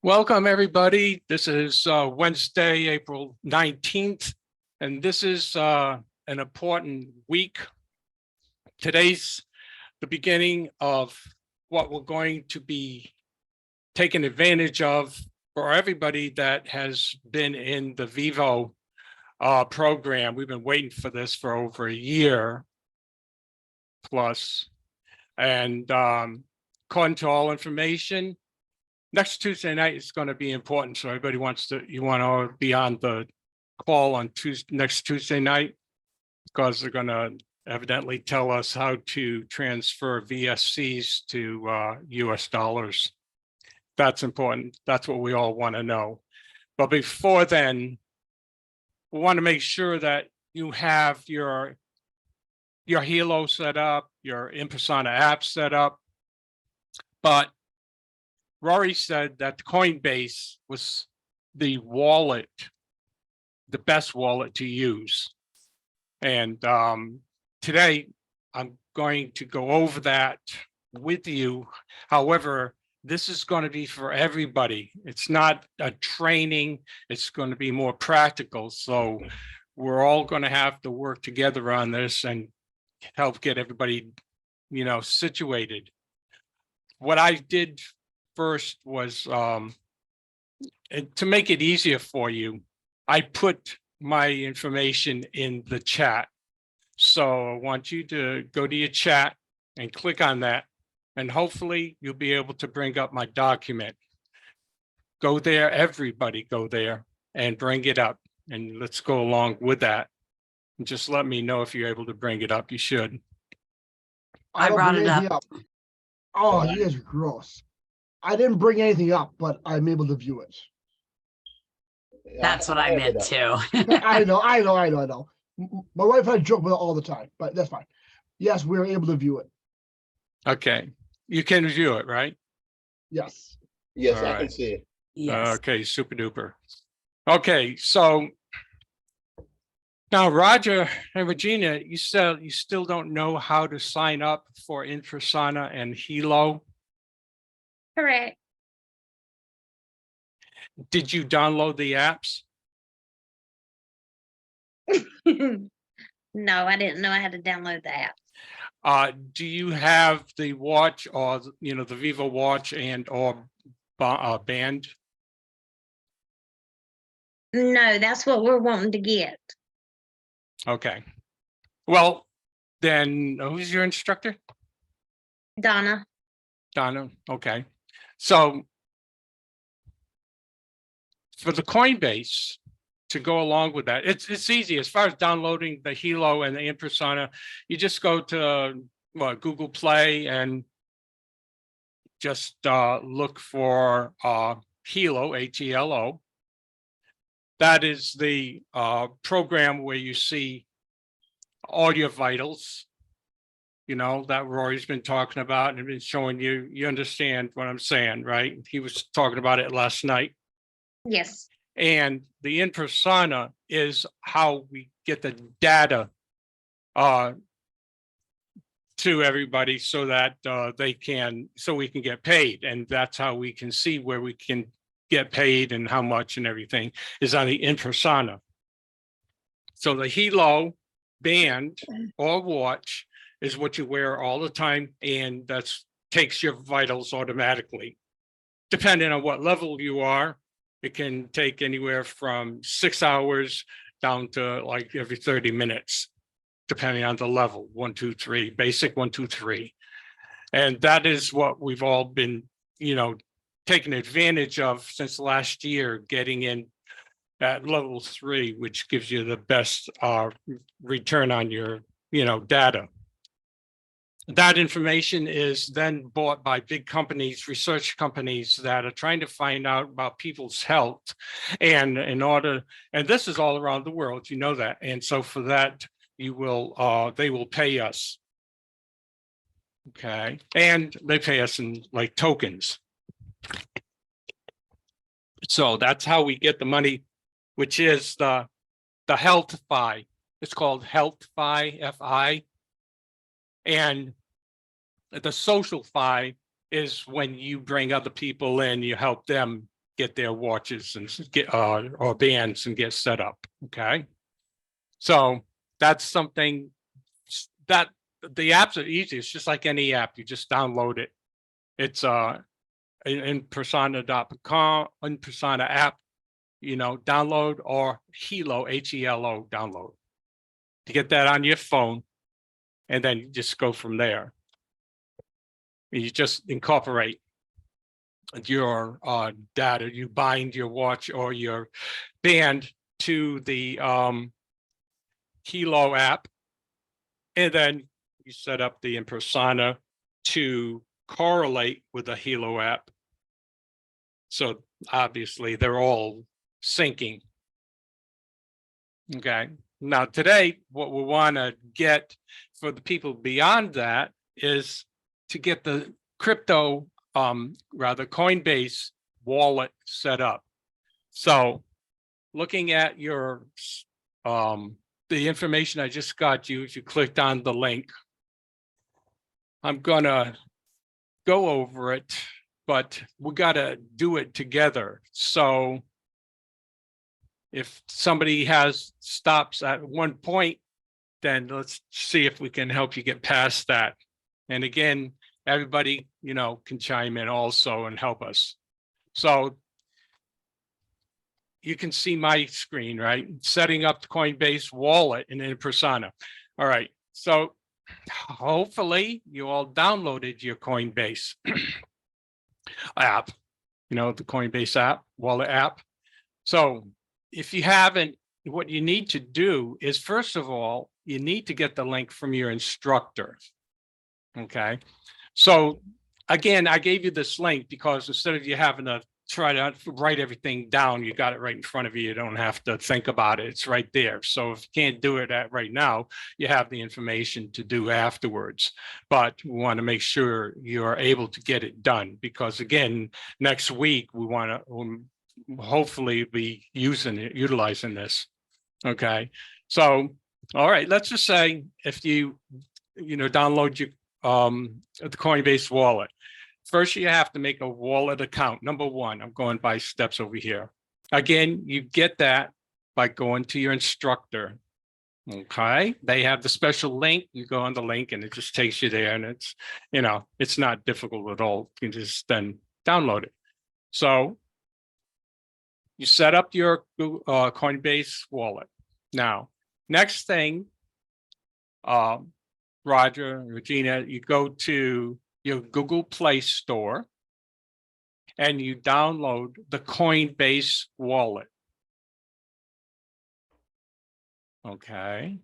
Welcome, everybody. This is Wednesday, April 19th, and this is an important week. Today's the beginning of what we're going to be taking advantage of for everybody that has been in the Vivo program. We've been waiting for this for over a year plus, and according to all information, next Tuesday night is going to be important. So everybody you want to be on the call on next Tuesday night, because they're going to evidently tell us how to transfer VSCs to US dollars. That's important. That's what we all want to know. But before then, we want to make sure that you have your Hilo set up, your InPersona app set up. But Rory said that Coinbase was the wallet, the best wallet to use. And today I'm going to go over that with you. However, this is going to be for everybody. It's not a training. It's going to be more practical. So we're all going to have to work together on this and help get everybody, situated. What I did first was to make it easier for you, I put my information in the chat. So I want you to go to your chat and click on that, and hopefully you'll be able to bring up my document. Go there, everybody go there and bring it up, and let's go along with that. And just let me know if you're able to bring it up. You should. I brought it up. Oh, you guys are gross. I didn't bring anything up, but I'm able to view it. That's what I meant too. I know. My wife and I joke with it all the time, but that's fine. Yes, we're able to view it. Okay. You can view it, right? Yes. Yes, All I right. can see it. Yes. Okay, super duper. Okay, so now Roger and Regina, you said you still don't know how to sign up for InPersona and Hilo. Correct. Did you download the apps? No, I didn't know I had to download the app. Do you have the watch, or the Vivo watch and or band? No, that's what we're wanting to get. Okay. Well, then who's your instructor? Donna. Donna. Okay. So for the Coinbase, to go along with that, it's easy. As far as downloading the Hilo and the InPersona, you just go to Google Play and just look for Hilo, H-E-L-O. That is the program where you see all your vitals, that Rory's been talking about and been showing you. You understand what I'm saying, right? He was talking about it last night. Yes. And the InPersona is how we get the data to everybody so that so we can get paid. And that's how we can see where we can get paid and how much and everything is on the InPersona. So the Hilo band or watch is what you wear all the time, and that takes your vitals automatically. Depending on what level you are, it can take anywhere from 6 hours down to like every 30 minutes, depending on the level, 1, 2, 3, basic 1, 2, 3. And that is what we've all been, taking advantage of since last year, getting in at level 3, which gives you the best return on your, data. That information is then bought by big companies, research companies that are trying to find out about people's health. And and this is all around the world, that. And so for that, they will pay us. Okay. And they pay us in like tokens. So that's how we get the money, which is the Health Fi. It's called Health Fi, F-I. And the Social Fi is when you bring other people in, you help them get their watches and get or bands and get set up. Okay. So that's something that the apps are easy. It's just like any app. You just download it. It's InPersona.com, InPersona app, download, or Helo, H-E-L-O, download to get that on your phone. And then you just go from there. You just incorporate your data. You bind your watch or your band to the Helo app, and then you set up the InPersona to correlate with the Helo app. So obviously they're all syncing. Okay. Now today, what we want to get for the people beyond that is to get the crypto, Coinbase wallet set up. So looking at your, the information I just got you, if you clicked on the link, I'm gonna go over it, but we gotta do it together. So if somebody stops at one point, then let's see if we can help you get past that. And again, everybody, can chime in also and help us. So you can see my screen, right? Setting up the Coinbase wallet in InPersona. All right. So hopefully you all downloaded your Coinbase app, the Coinbase app, wallet app. So if you haven't, what you need to do is, first of all, you need to get the link from your instructor. Okay. So again, I gave you this link because instead of you having to try to write everything down, you got it right in front of you. You don't have to think about it. It's right there. So if you can't do it right now, you have the information to do afterwards. But we want to make sure you're able to get it done, because again, next week we want to hopefully be utilizing this. Okay. So, all right, let's just say if you download your the Coinbase wallet. First, you have to make a wallet account. Number one, I'm going by steps over here. Again, you get that by going to your instructor. Okay. They have the special link. You go on the link and it just takes you there, and it's, it's not difficult at all. You can just then download it. So you set up your Coinbase wallet. Now, next thing, Roger, Regina, you go to your Google Play Store and you download the Coinbase wallet. Okay.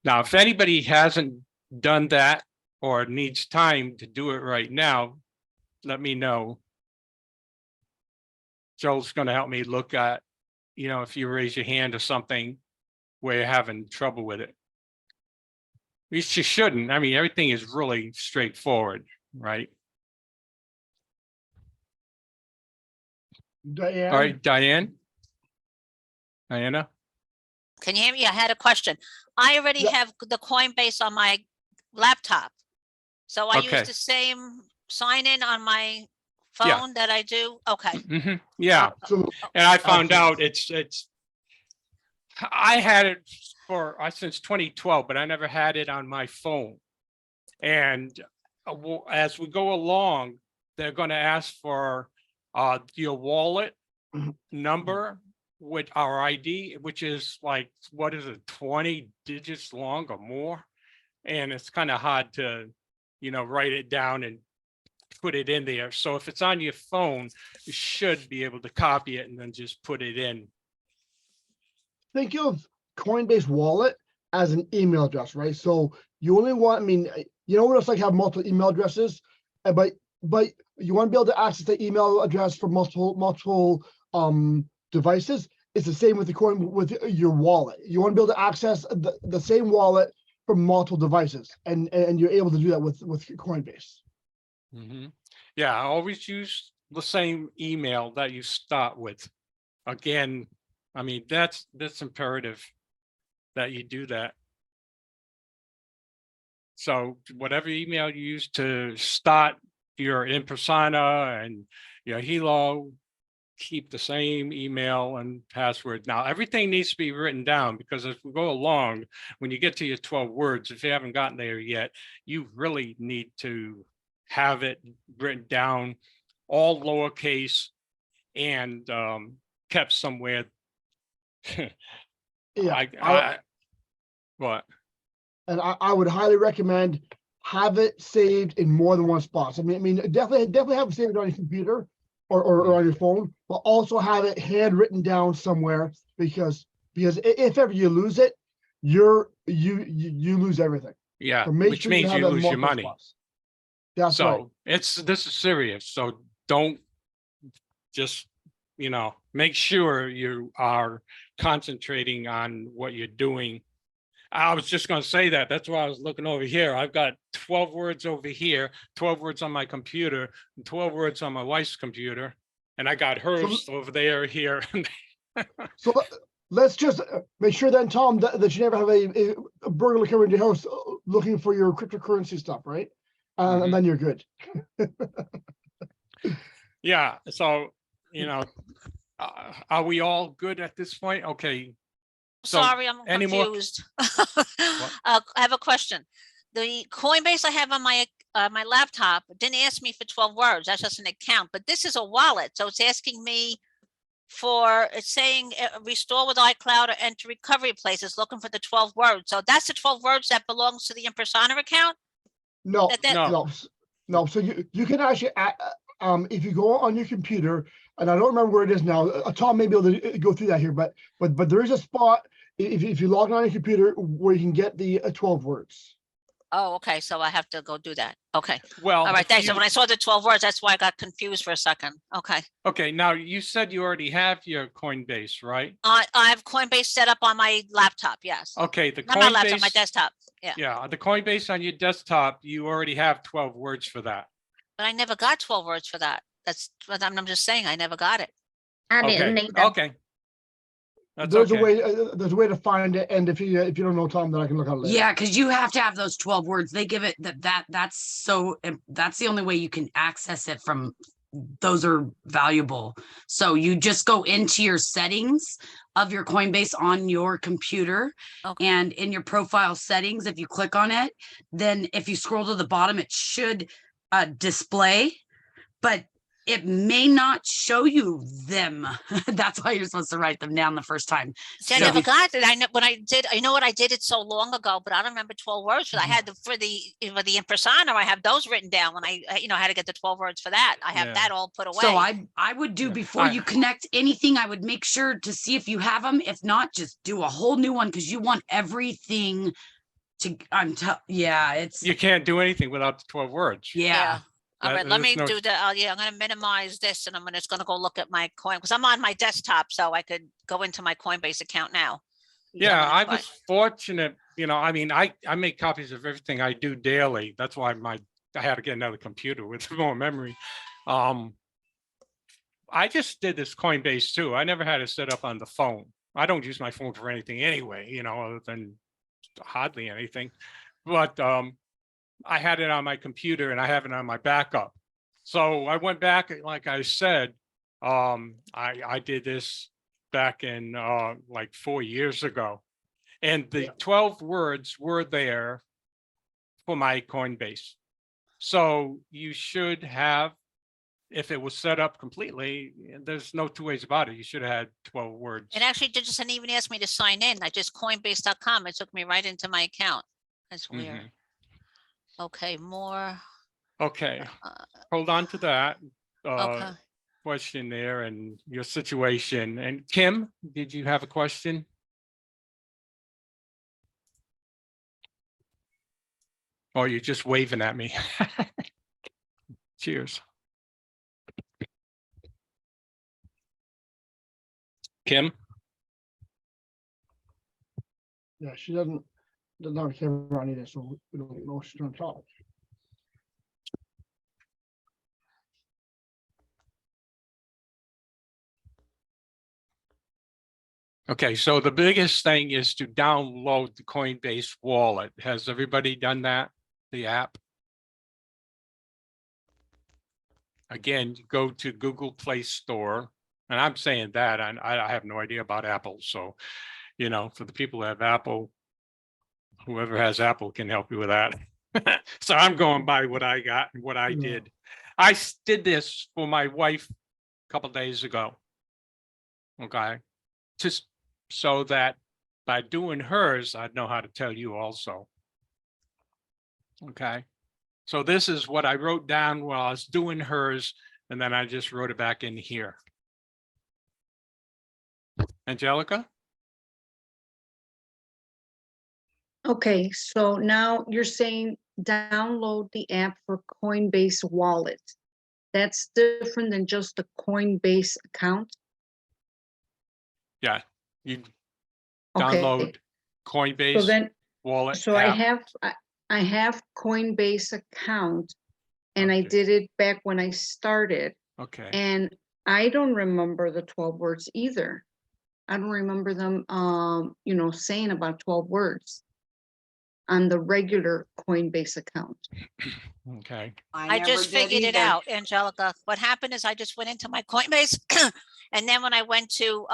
Now, if anybody hasn't done that or needs time to do it right now, let me know. Joel's going to help me look at, if you raise your hand or something where you're having trouble with it. At least you shouldn't. I mean, everything is really straightforward, right? Diane? All right, Diana? Can you hear me? I had a question. I already Yeah. have the Coinbase on my laptop. So I Okay. use the same sign in on my Yeah. phone that I do. Okay. Mm-hmm. Yeah. So, And I found out Absolutely. I had it since 2012, but I never had it on my phone. And as we go along, they're going to ask for your wallet number with our ID, which is like, 20 digits long or more. And it's kind of hard to, write it down and put it in there. So if it's on your phone, you should be able to copy it and then just put it in. think of Coinbase Wallet as an email address, right? So you only want, what it's like have multiple email addresses, but you want to be able to access the email address for multiple devices. It's the same with with your wallet. You want to be able to access the same wallet from multiple devices, and you're able to do that with Coinbase. Mm-hmm. Yeah, I always use the same email that you start with. Again, that's imperative that you do that. So whatever email you use to start your InPersona and your Helo, keep the same email and password. Now, everything needs to be written down, because as we go along, when you get to your 12 words, if you haven't gotten there yet, you really need to have it written down, all lowercase and kept somewhere. Yeah. What? And I would highly recommend have it saved in more than one spot. I mean, definitely have it saved on your computer or on your phone, but also have it handwritten down somewhere, because if ever you lose it, you lose everything. Yeah, So make which sure you means have you that in lose your multiple money. spots. That's right. So this is serious. So don't just, make sure you are concentrating on what you're doing. I was just going to say that. That's why I was looking over here. I've got 12 words over here, 12 words on my computer, and 12 words on my wife's computer. And I got hers over there, here. So let's just make sure then, Tom, that you never have a burglar come into your house looking for your cryptocurrency stuff, right? And then you're good. Yeah. So, are we all good at this point? Okay. So Sorry, I'm any more- confused. I have a question. The Coinbase I have on my laptop didn't ask me for 12 words. That's just an account, but this is a wallet. So it's asking me it's saying restore with iCloud or enter recovery places, looking for the 12 words. So that's the 12 words that belongs to the InPersona account? No, No. no. So you can actually, if you go on your computer, and I don't remember where it is now, Tom may be able to go through that here, but there is a spot, if you log on your computer, where you can get the 12 words. Oh, okay. So I have to go do that. Okay. Well, All right. Thanks. So when I saw the 12 words, that's why I got confused for a second. Okay. okay. Now you said you already have your Coinbase, right? I have Coinbase set up on my laptop. Yes. Okay. The Not my laptop, my Coinbase, desktop. yeah, the Coinbase on your desktop, you already have 12 words for that. But I never got 12 words for that. That's what I'm just saying. I never got it. I Okay. didn't either. Okay. That's There's okay. there's a way to find it, and if you don't know, Tom, then I can look at it later. Yeah, because you have to have those 12 words. They give it that's the only way you can access it from. Those are valuable. So you just go into your settings of your Coinbase on your computer, and in your profile settings, if you click on it, then if you scroll to the bottom, it should display, but it may not show you them. That's why you're supposed to write them down the first time. See, I never got it. I know when I did. I know what I did it so long ago, but I don't remember 12 words. I had for the InPersona. I have those written down when I had to get the 12 words for that. I have that all put away. So I would do before you connect anything. I would make sure to see if you have them. If not, just do a whole new one, because you want everything to. It's You can't do anything without the 12 words. yeah. All right, let me do that. I'm going to minimize this, and I'm just going to go look at my coin, because I'm on my desktop, so I could go into my Coinbase account now. Yeah, I was fortunate. I mean, I make copies of everything I do daily. That's why I had to get another computer with more memory. I just did this Coinbase too. I never had it set up on the phone. I don't use my phone for anything anyway, other than hardly anything. But I had it on my computer, and I have it on my backup. So I went back, like I said, I did this back in like 4 years ago, and the 12 words were there for my Coinbase. So you should have, if it was set up completely, there's no two ways about it. You should have had 12 words. It actually didn't even ask me to sign in. I just Coinbase.com. It took me right into my account. That's weird. Okay, more. Okay, hold on to that Okay. question there and your situation. And Kim, did you have a question? Or you're just waving at me? Cheers. Kim? Yeah, she doesn't have a camera on either, so we don't know if she's on top. Okay, so the biggest thing is to download the Coinbase Wallet. Has everybody done that, the app? Again, you go to Google Play Store, and I'm saying that, and I have no idea about Apple. So, you know, for the people who have Apple, whoever has Apple can help you with that. So I'm going by what I got and what I Yeah. did. I did this for my wife a couple days ago. Okay. Just so that by doing hers, I'd know how to tell you also. Okay. So this is what I wrote down while I was doing hers, and then I just wrote it back in here. Angelica? Okay, so now you're saying download the app for Coinbase Wallet. That's different than just a Coinbase account? Yeah, you Okay, download so Coinbase then, Wallet so app. I have Coinbase account and I Okay. did it back when I started, Okay, and I don't remember the 12 words either. I don't remember them, you know, saying about 12 words on the regular Coinbase account. okay. I just figured it out, Angelica. What happened is I just went into my Coinbase and then when I went to,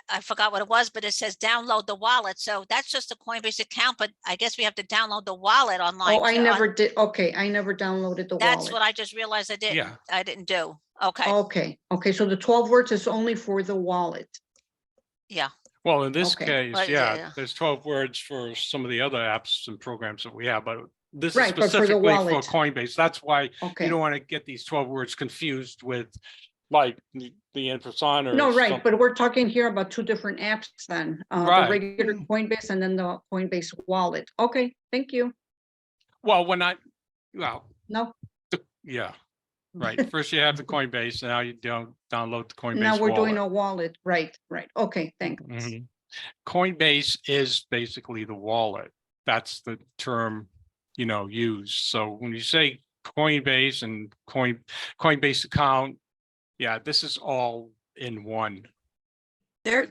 I forgot what it was, but it says download the wallet. So that's just a Coinbase account, but I guess we have to download the wallet online. Oh, I too. never did. Okay, I never downloaded the That's wallet. what I just realized I didn't. Yeah. I didn't do. Okay. Okay, okay, so the 12 words is only for the wallet. Yeah. Well, in this Okay. case, But, yeah, yeah. there's 12 words for some of the other apps and programs that we have, but this is Right, but for the specifically for wallet. Coinbase. That's why you Okay, don't want to get these 12 words confused with like the InPersona or no, right, something. but we're talking here about two different apps then. The Right. regular Coinbase and then the Coinbase wallet. Okay, thank you. Well, No, yeah, right. First you have the Coinbase, now you don't download the Coinbase now we're doing wallet. a wallet, right, right. Okay, thanks. Mhm. Coinbase is basically the wallet. That's the term, you know, used. So when you say Coinbase and Coinbase account, yeah, this is all in one. There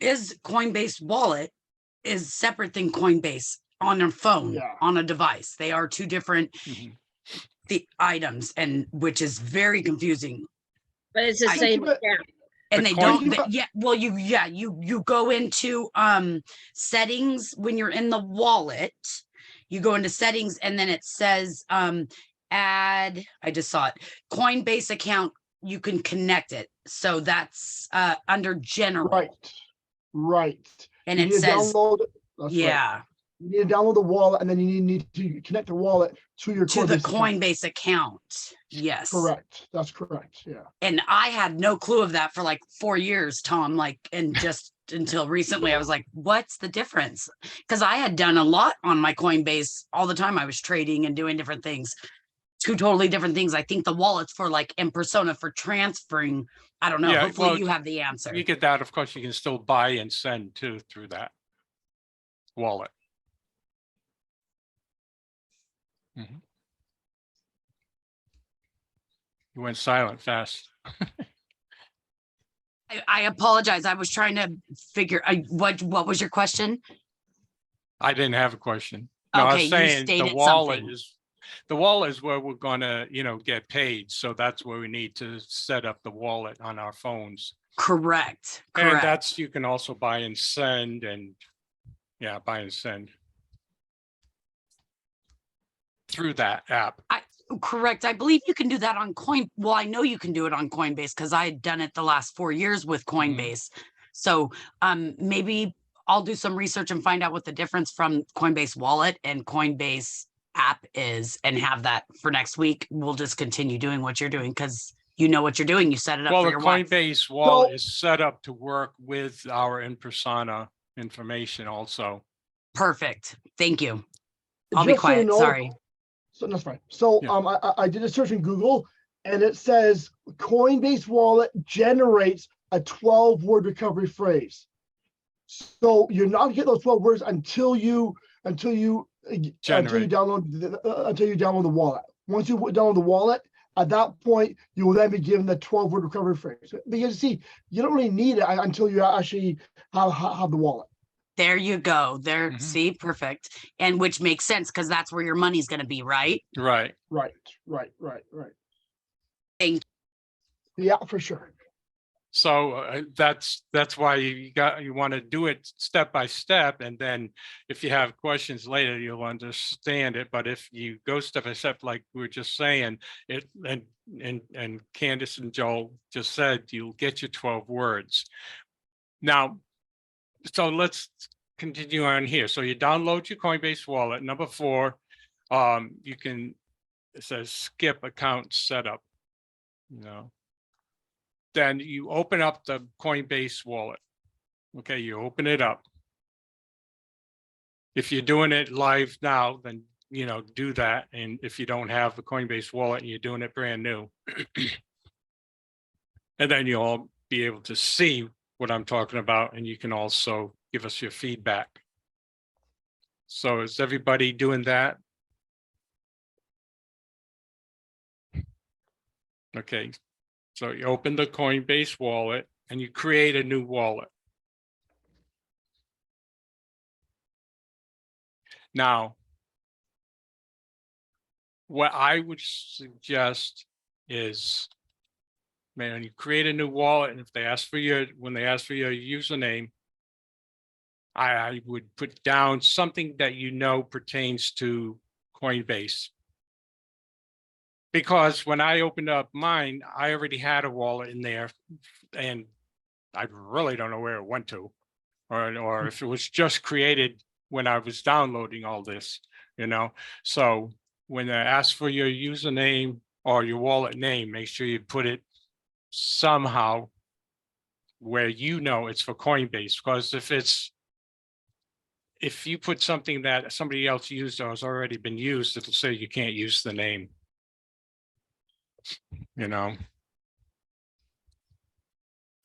is Coinbase Wallet is separate than Coinbase on a phone, Yeah. on a device. They are two different Mhm. the items, and which is very confusing. But it's the I- same Think of it- account. And The they coin- don't, yeah, well, you go into settings when you're in the wallet, you go into settings and then it says add, I just saw it, Coinbase account, you can connect it. So that's under general. Right. And You it need to says, download it. That's right. yeah, You need to download the wallet, and then you need to connect the wallet to your to the Coinbase account. Coinbase account. Yes. Correct. That's correct. Yeah. And I had no clue of that for like 4 years, Tom, like, and just until recently, I was like, what's the difference? Because I had done a lot on my Coinbase all the time. I was trading and doing different things, two totally different things. I think the wallet's for like InPersona for transferring. I don't know. Yeah, Hopefully well, you have the answer. You get that, of course, you can still buy and send too through that wallet. Mhm. You went silent fast. I apologize. I was trying to figure, what was your question? I didn't have a question. No, I Okay, was you saying the stated wallet something. is where we're gonna, you know, get paid. So that's where we need to set up the wallet on our phones. Correct. And Correct. that's, you can also buy and send and, yeah, buy and send through that app. Correct. I believe you can do that on Well, I know you can do it on Coinbase because I had done it the last 4 years with Coinbase. So maybe I'll do some research and find out what the difference from Coinbase Wallet and Coinbase app is and have that for next week. We'll just continue doing what you're doing because you know what you're doing. You set it up Well, for the your wife. Coinbase wallet is set up to work with our InPersona information also. Perfect. Thank you. I'll be Just so you quiet. know, Sorry. So that's fine. So Yeah. I did a search in Google, and it says Coinbase Wallet generates a 12-word recovery phrase. So you're not gonna get those 12 words until you Generate. download the wallet. Once you download the wallet, at that point you will then be given the 12-word recovery phrase. Because see, you don't really need it until you actually have the wallet. There you go. There. Mhm. See, perfect. And which makes sense because that's where your money's going to be, right? Right. Right. Yeah, for sure. So that's why you want to do it step by step, and then if you have questions later, you'll understand it. But if you go step by step, like we were just saying, it and Candace and Joel just said, you'll get your 12 words. Now, so let's continue on here. So you download your Coinbase wallet. Number 4, you can, it says skip account setup, you know. Then you open up the Coinbase wallet. Okay, you open it up. If you're doing it live now, then, you know, do that. And if you don't have the Coinbase wallet and you're doing it brand new, and then you'll all be able to see what I'm talking about, and you can also give us your feedback. So is everybody doing that? Okay, so you open the Coinbase wallet and you create a new wallet. Now, what I would suggest is, man, you create a new wallet, and if they ask for when they ask for your username, I would put down something that you know pertains to Coinbase. Because when I opened up mine, I already had a wallet in there, and I really don't know where it went to, or if it was just created when I was downloading all this, you know. So when they ask for your username or your wallet name, make sure you put it somehow where you know it's for Coinbase. Because if you put something that somebody else used or has already been used, it'll say you can't use the name, you know.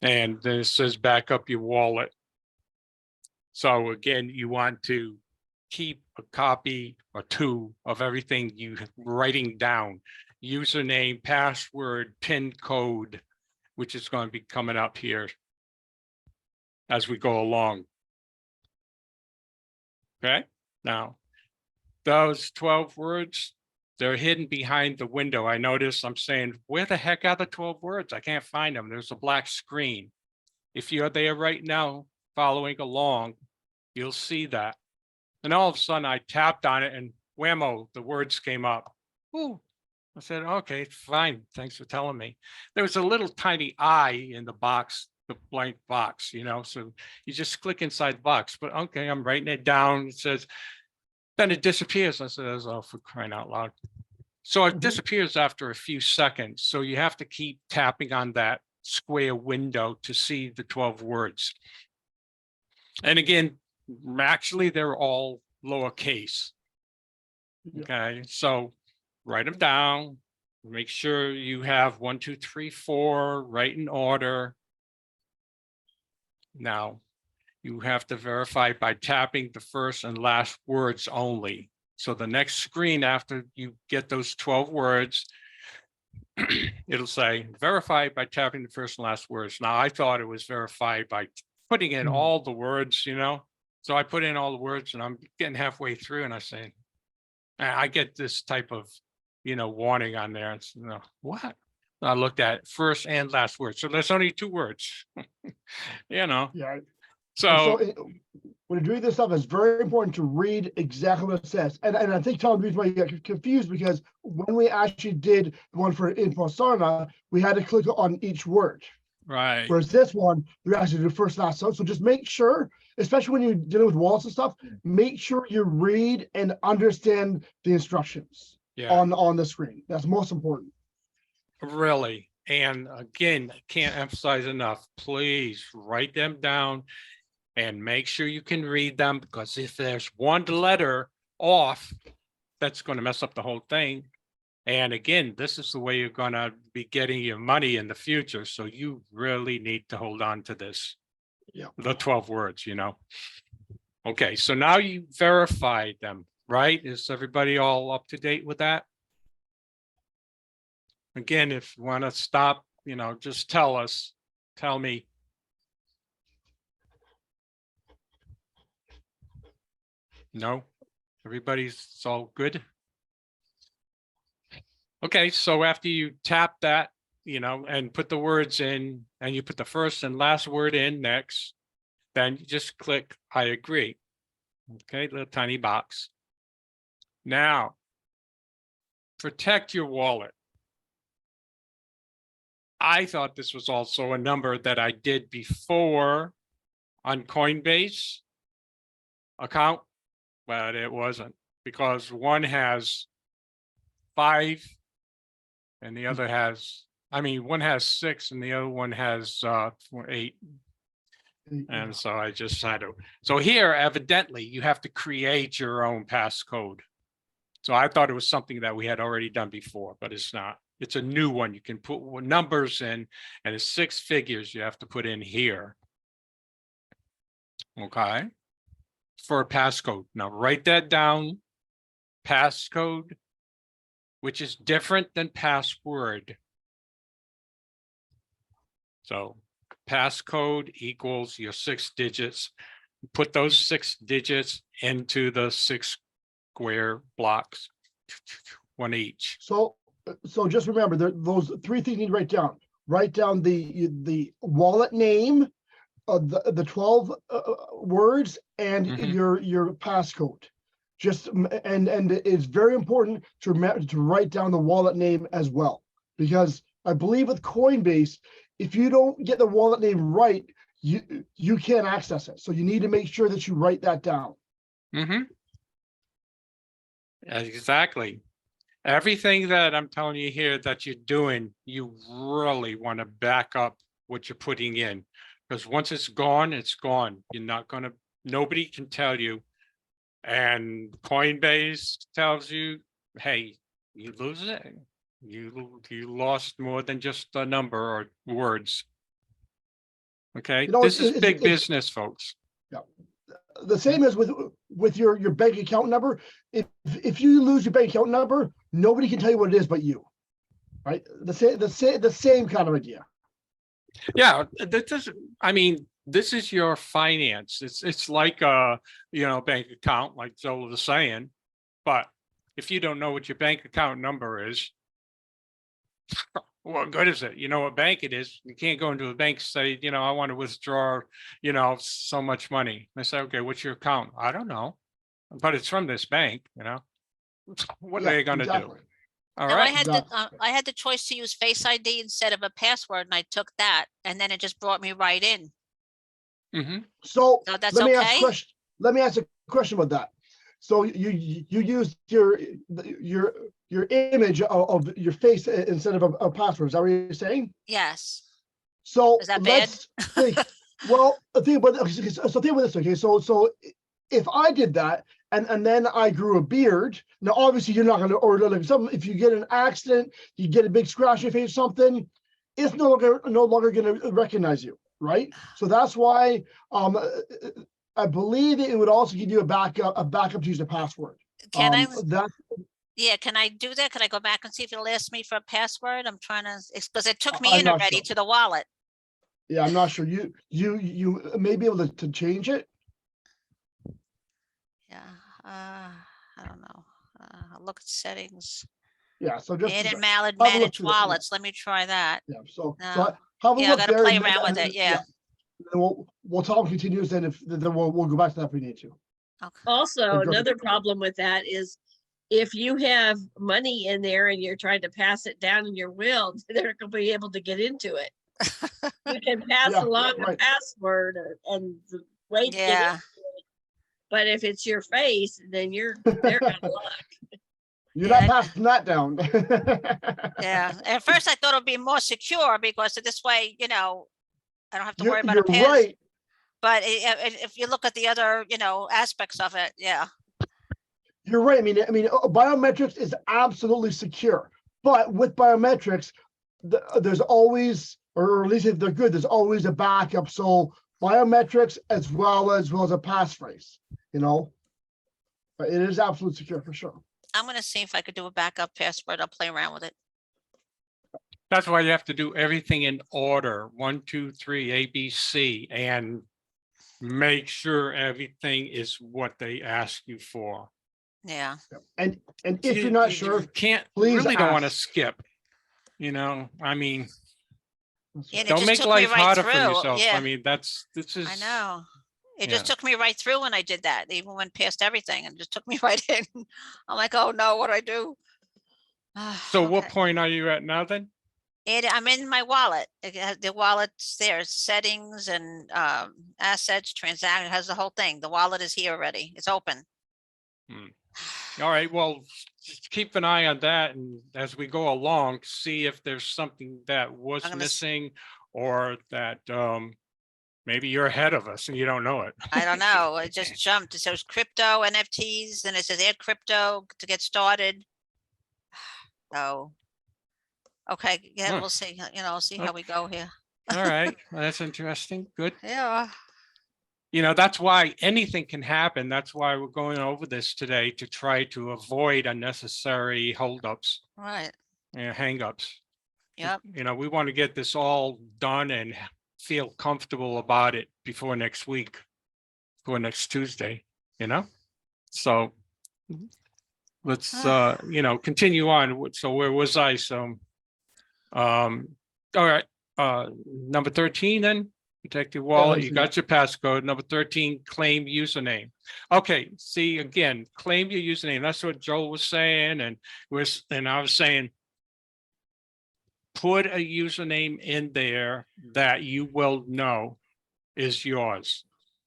And then it says back up your wallet. So again, you want to keep a copy or 2 of everything you writing down: username, password, PIN code, which is going to be coming up here as we go along. Okay, now those 12 words, they're hidden behind the window. I notice I'm saying, where the heck are the 12 words? I can't find them. There's a black screen. If you're there right now following along, you'll see that. And all of a sudden I tapped on it and whammo, the words came up. Ooh, I said, okay, fine. Thanks for telling me. There was a little tiny I in the box, the blank box, you know, so you just click inside the box. But okay, I'm writing it down. It says, then it disappears. I said, oh, for crying out loud. So it disappears after a few seconds. So you have to keep tapping on that square window to see the 12 words. And again, actually, they're all lowercase. Okay, so write them down. Make sure you have 1, 2, 3, 4 right in order. Now, you have to verify by tapping the first and last words only. So the next screen after you get those 12 words, it'll say verify by tapping the first and last words. Now, I thought it was verified by putting in all the words, you know. So I put in all the words and I'm getting halfway through and I say, I get this type of, you know, warning on there. It's, you know, what? I looked at first and last word. So there's only 2 words, you know. Yeah. So When you're doing this stuff, it's very important to read exactly what it says. And I think, Tom, the reason why you get confused, because when we actually did the one for InPersona, we had to click on each word. right. Whereas this one, we actually do first, last. So just make sure, especially when you're dealing with wallets and stuff, make sure you read and understand the instructions on the screen. That's most important. Really. And again, I can't emphasize enough, please write them down and make sure you can read them, because if there's one letter off, that's going to mess up the whole thing. And again, this is the way you're going to be getting your money in the future. So you really need to hold on to this. Yeah. The 12 words, you know. Okay, so now you verified them, right? Is everybody all up to date with that? Again, if you want to stop, you know, just tell me. No, it's all good. Okay, so after you tap that and put the words in, and you put the first and last word in next. Then you just click, I agree. Okay, little tiny box. Now, protect your wallet. I thought this was also a number that I did before on Coinbase account, but it wasn't, because one has 5 and the other has, one has 6 and the other one has 8. And so I just had to, so here evidently you have to create your own passcode. So I thought it was something that we had already done before, but it's not. It's a new one. You can put numbers in, and it's 6 figures you have to put in here. Okay. For a passcode. Now write that down. Passcode, which is different than password. So passcode equals your 6 digits. Put those 6 digits into the 6 square blocks, one each. So just remember those 3 things you need to write down. Write down the wallet name, the 12 words, and your passcode. Just and it's very important to remember to write down the wallet name as well, because I believe with Coinbase, if you don't get the wallet name right, you can't access it. So you need to make sure that you write that down. Exactly. Everything that I'm telling you here that you're doing, you really want to back up what you're putting in, because once it's gone, it's gone. You're not going to, nobody can tell you. And Coinbase tells you, hey, you lose it. You lost more than just a number or words. Okay, this is big business, folks. Yeah. The same as with your bank account number. If you lose your bank account number, nobody can tell you what it is but you, right? The same kind of idea. Yeah, this is your finance. It's like a bank account, like Zola was saying. But if you don't know what your bank account number is, what good is it? You know what bank it is. You can't go into a bank and say, I want to withdraw, so much money. They say, okay, what's your account? I don't know, but it's from this bank, What are they going to do? All Now, right. I had the choice to use Face ID instead of a password, and I took that, and then it just brought me right in. So that's let me okay? ask a question about that. So you used your image of your face instead of a password. Is that what you're saying? Yes. So is that bad? think about this. Okay, so if I did that and then I grew a beard, now obviously you're not going to, or like something, if you get an accident, you get a big scratch on your face, something, it's no longer going to recognize you, right? So that's why I believe it would also give you a backup to use a password. Can I do that? Can I go back and see if it'll ask me for a password? I'm trying to, because it took me in already to the wallet. Yeah, I'm not sure. You may be able to change it. Yeah, I don't know. I'll look at settings. Yeah, so just Add and manage wallets. Let me try that. Yeah, so No. have a look I gotta there play around with it. Yeah. And we'll talk continues, and then we'll go back to that if we need to. Okay. Also, another problem with that is if you have money in there and you're trying to pass it down in your will, they're not going to be able to get into it. You can pass along a password and wait to get into it. But if it's your face, then they're out of luck. You're not passing that down. Yeah. At first I thought it would be more secure because this way, I don't have to worry about a pass. You're right. But if you look at the other, aspects of it, yeah. You're right. I mean, biometrics is absolutely secure, but with biometrics, there's always, or at least if they're good, there's always a backup. So biometrics as well as a passphrase, but it is absolutely secure for sure. I'm going to see if I could do a backup password. I'll play around with it. That's why you have to do everything in order, 1, 2, 3, A, B, C, and make sure everything is what they ask you for. Yeah. And if you're not sure, you can't please really don't want to ask. skip. I mean, And it don't just make took me life right harder for through. yourself. I Yeah, mean, this is. I know. It just yeah. took me right through when I did that. They even went past everything and just took me right in. I'm like, oh no, what do I do? So what Okay. point are you at now then? I'm in my wallet. The wallet's there, settings and assets, transaction, it has the whole thing. The wallet is here already. It's open. All right, well, just keep an eye on that, and as we go along, see if there's something that was I'm gonna missing, or that maybe you're ahead of us and you don't know it. I don't know. It just jumped. It says crypto, NFTs, and it says add crypto to get started. So, okay, yeah, Huh. we'll see, see how we go here. All right, well, that's interesting. Good. Yeah, That's why anything can happen. That's why we're going over this today, to try to avoid unnecessary holdups right. and hangups. Yep. We want to get this all done and feel comfortable about it before next week, for next Tuesday, So let's, continue on. So where was I? So, all right, number 13 then, protect your wallet. You got your passcode. Number 13, claim username. Okay, see, again, claim your username. That's what Joel was saying, and I was saying, put a username in there that you will know is yours.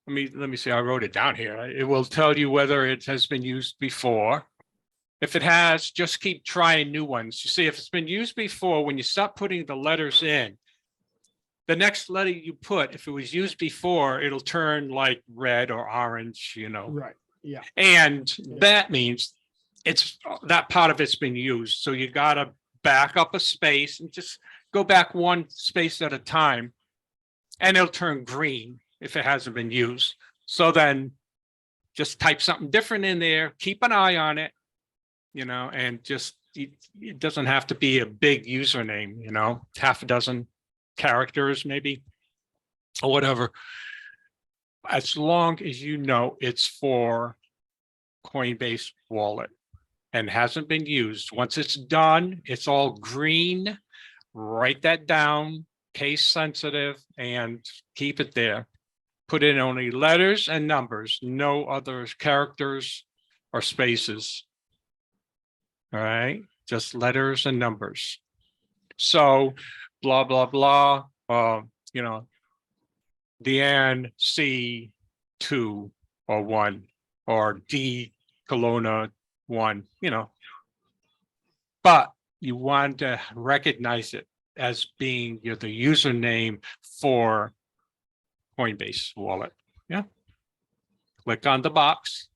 Let me see, I wrote it down here. It will tell you whether it has been used before. If it has, just keep trying new ones. You see, if it's been used before, when you stop putting the letters in, the next letter you put, if it was used before, it'll turn like red or orange, Right, yeah. And that means that part of it's been used. So you gotta back up a space and just go back one space at a time, and it'll turn green if it hasn't been used. So then just type something different in there, keep an eye on it, and just, it doesn't have to be a big username, half a dozen characters maybe, or whatever, as long as it's for Coinbase Wallet and hasn't been used. Once it's done, it's all green. Write that down, case sensitive, and keep it there. Put in only letters and numbers, no other characters or spaces. All right, just letters and numbers. So blah, blah, blah, Deanne C2 or 1, or D Kelowna 1, but you want to recognize it as being the username for Coinbase Wallet. Yeah. Click on the box.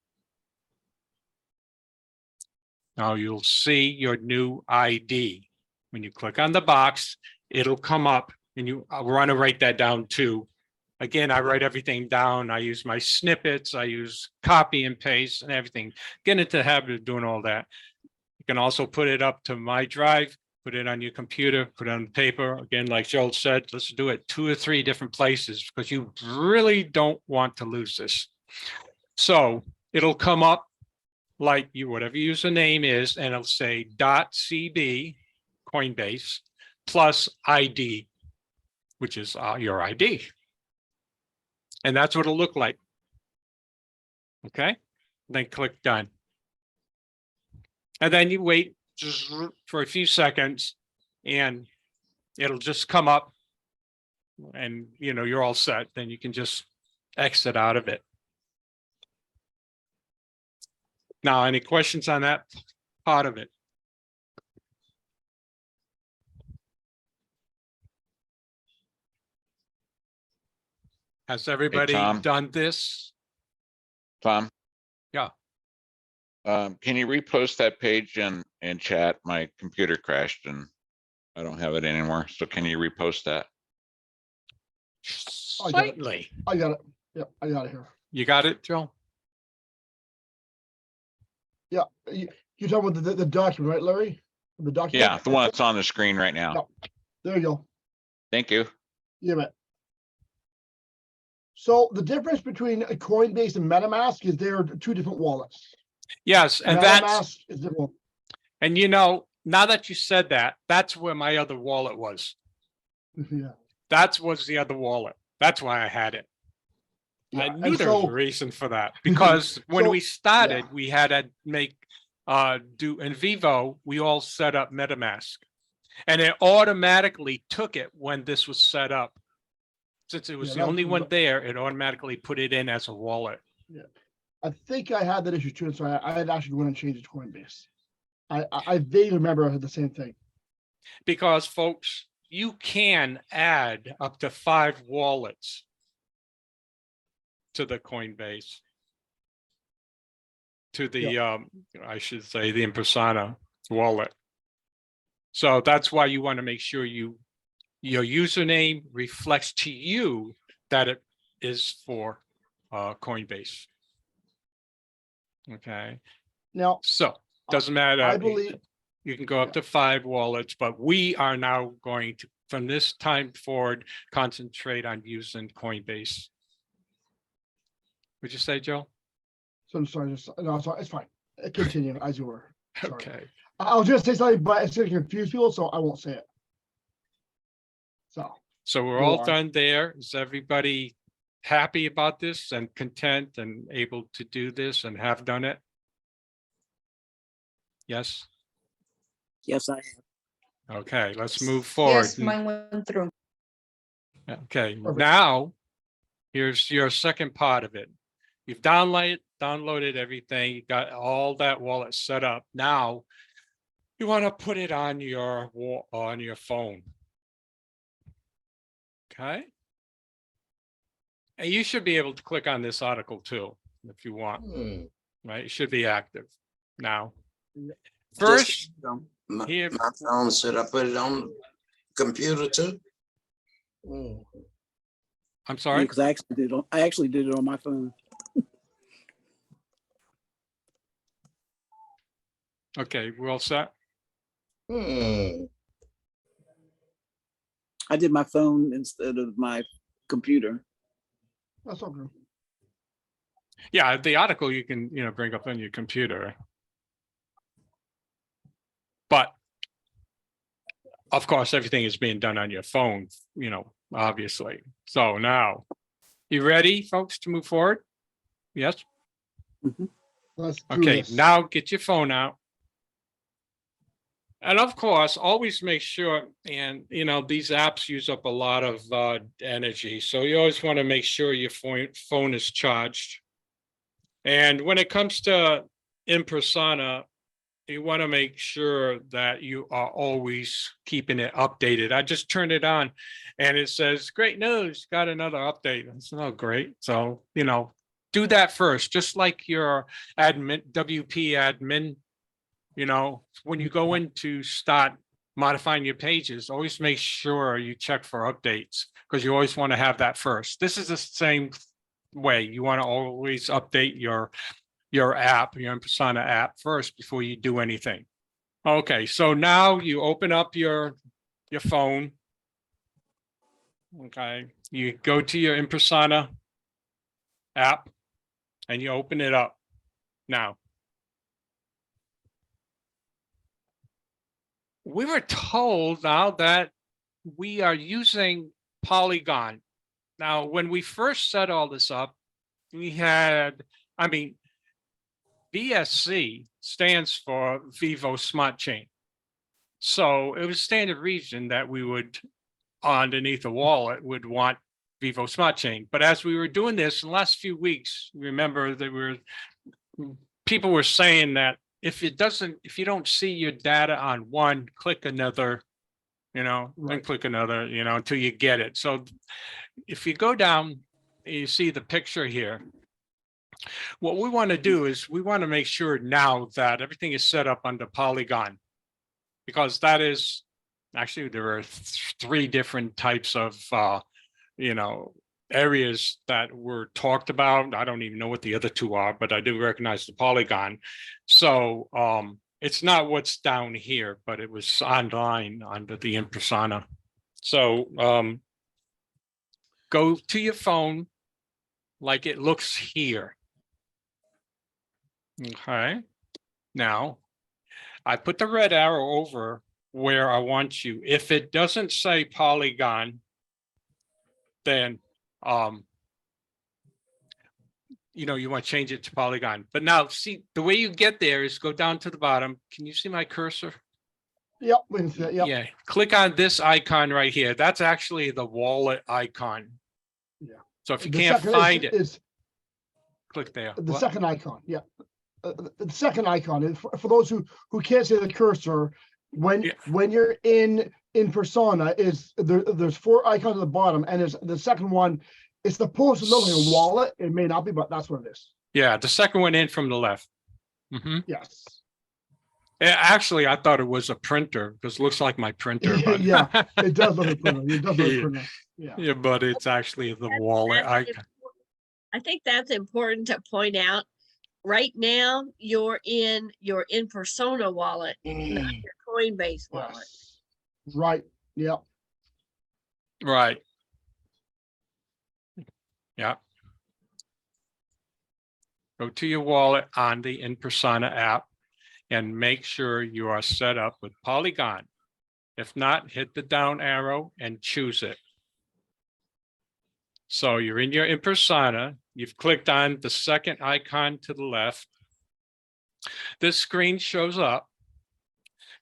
Now you'll see your new ID. When you click on the box, it'll come up, and I want to write that down too. Again, I write everything down. I use my snippets. I use copy and paste and everything. Get into the habit of doing all that. You can also put it up to my drive, put it on your computer, put it on paper. Again, like Joel said, let's do it 2 or 3 different places, because you really don't want to lose this. So it'll come up like whatever username is, and it'll say .cb Coinbase plus ID, which is your ID. And that's what it'll look like. Okay, then click done. And then you wait just for a few seconds, and it'll just come up, and you're all set. Then you can just exit out of it. Now, any questions on that part of it? Has everybody Tom. done this? Tom? Yeah. Can you repost that page in chat? My computer crashed and I don't have it anymore. So can you repost that? Certainly. I got it. Yep, I got it here. You got it, Joe? Yeah, you're talking about the document, right, Larry? The document? Yeah, the one that's on the screen right now. Yeah. There you go. Thank you. Yeah, man. So the difference between a Coinbase and MetaMask is they're 2 different wallets. Yes, and that's, MetaMask is different. and now that you said that, that's where my other wallet was. Yeah. That was the other wallet. That's why I had it. I Yeah, knew and there was a so- reason for that, because when So, we started, we had to make, do in Vivo, we all set up MetaMask. And it automatically took it when this was set up. Since it was Yeah, the only that's one what- there, it automatically put it in as a wallet. I think I had that issue too, and so I had actually went and changed it to Coinbase. I vaguely remember I had the same thing. Because folks, you can add up to 5 wallets to the Coinbase. To the, I should say, the InPersona wallet. So that's why you want to make sure your username reflects to you that it is for Coinbase. Okay, Now, so doesn't matter. I believe, You can go up to 5 wallets, but we are now going to, from this time forward, concentrate on using Coinbase. Would you say, Joe? so I'm sorry, no, sorry, it's fine. Continue as you were. Sorry. Okay. I was gonna say something, but it's gonna confuse people, so I won't say it. So we're Go all on. done there. Is everybody happy about this and content and able to do this and have done it? Yes? Yes, I am. Okay, let's move forward. Yes, mine went through. Okay, Perfect. now here's your second part of it. You've downloaded everything, you got all that wallet set up. Now you want to put it on your phone. Okay. And you should be able to click on this article too, if you want, right? It should be active now. First, My here, phone, should I put it on the computer too? I'm sorry. Because I actually did it on my phone. Okay, we're all set. I did my phone instead of my computer. That's all good. Yeah, the article you can, bring up on your computer. But of course, everything is being done on your phone, obviously. So now, you ready, folks, to move forward? Yes? Let's do Okay, this. now get your phone out. And of course, always make sure, and these apps use up a lot of energy. So you always want to make sure your phone is charged. And when it comes to InPersona, you want to make sure that you are always keeping it updated. I just turned it on and it says, great news, got another update. It's not great. So, do that first, just like your admin, WP admin. When you go in to start modifying your pages, always make sure you check for updates, because you always want to have that first. This is the same way. You want to always update your app, your InPersona app first before you do anything. Okay, so now you open up your phone. Okay, you go to your InPersona app and you open it up now. We were told now that we are using Polygon. Now, when we first set all this up, we had, VSC stands for Vivo Smart Chain. So it was standard reason that we would, underneath a wallet, would want Vivo Smart Chain. But as we were doing this in the last few weeks, remember people were saying that if you don't see your data on one, click another, then Right. click another, until you get it. So if you go down, you see the picture here. What we want to do is we want to make sure now that everything is set up under Polygon, because that is actually, there are 3 different types of, areas that were talked about. I don't even know what the other 2 are, but I do recognize the Polygon. So it's not what's down here, but it was online under the InPersona. So go to your phone like it looks here. Okay. Now, I put the red arrow over where I want you. If it doesn't say Polygon, then you want to change it to Polygon. But now see, the way you get there is go down to the bottom. Can you see my cursor? Yep, we can see that, yep. Yeah, click on this icon right here. That's actually the wallet icon. Yeah. So if you The can't second find it, is click there. the What? second icon, yeah. The second icon, and for those who can't see the cursor, when Yeah. when you're in persona, is there's 4 icons at the bottom, and there's the second one. It's supposed to look like a wallet. It may not be, but that's what it is. Yeah, the second one in from the left. Yes. Actually, I thought it was a printer because it looks like my printer. But Yeah, it does look like a printer. It does look like a printer. Yeah. Yeah, but it's actually the wallet That's icon. I think that's important to point out. Right now, you're in your InPersona wallet, not your Coinbase wallet. Yes. Right. Yep. Right. Yeah. Go to your wallet on the InPersona app and make sure you are set up with Polygon. If not, hit the down arrow and choose it. So you're in your InPersona. You've clicked on the second icon to the left. This screen shows up.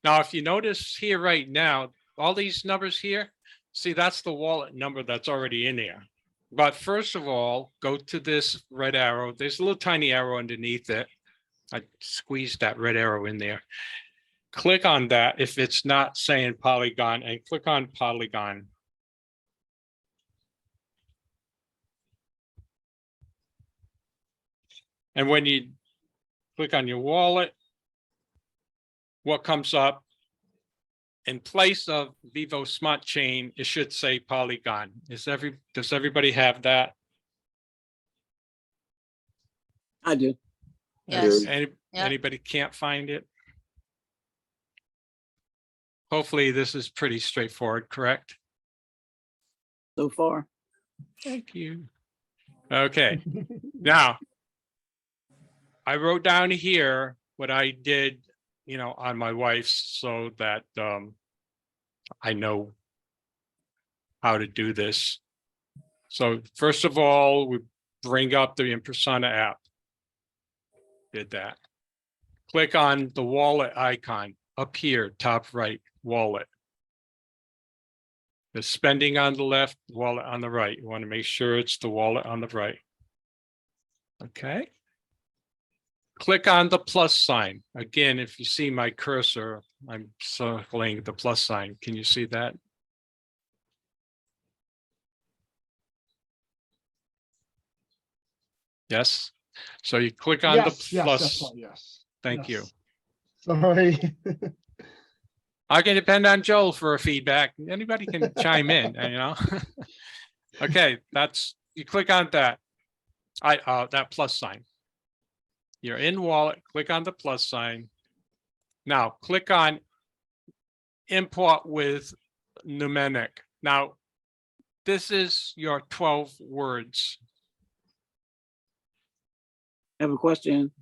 Now, if you notice here right now, all these numbers here, see, that's the wallet number that's already in there. But first of all, go to this red arrow. There's a little tiny arrow underneath it. I squeezed that red arrow in there. Click on that if it's not saying Polygon, and click on Polygon. And when you click on your wallet, what comes up? In place of Vivo Smart Chain, it should say Polygon. Does everybody have that? I do. Yes. Anybody can't find it? Hopefully this is pretty straightforward, correct? So far. Thank you. Okay, now I wrote down here what I did, on my wife's so that I know how to do this. So first of all, we bring up the InPersona app. Did that. Click on the wallet icon up here, top right, wallet. The spending on the left, wallet on the right. You want to make sure it's the wallet on the right. Okay. Click on the plus sign. Again, if you see my cursor, I'm circling the plus sign. Can you see that? Yes. So you click on the plus. Yes. Yes. Thank you. Sorry. I can depend on Joel for a feedback. Anybody can chime in, Okay, you click on that. That plus sign. You're in wallet, click on the plus sign. Now click on import with mnemonic. Now, this is your 12 words. I have a question.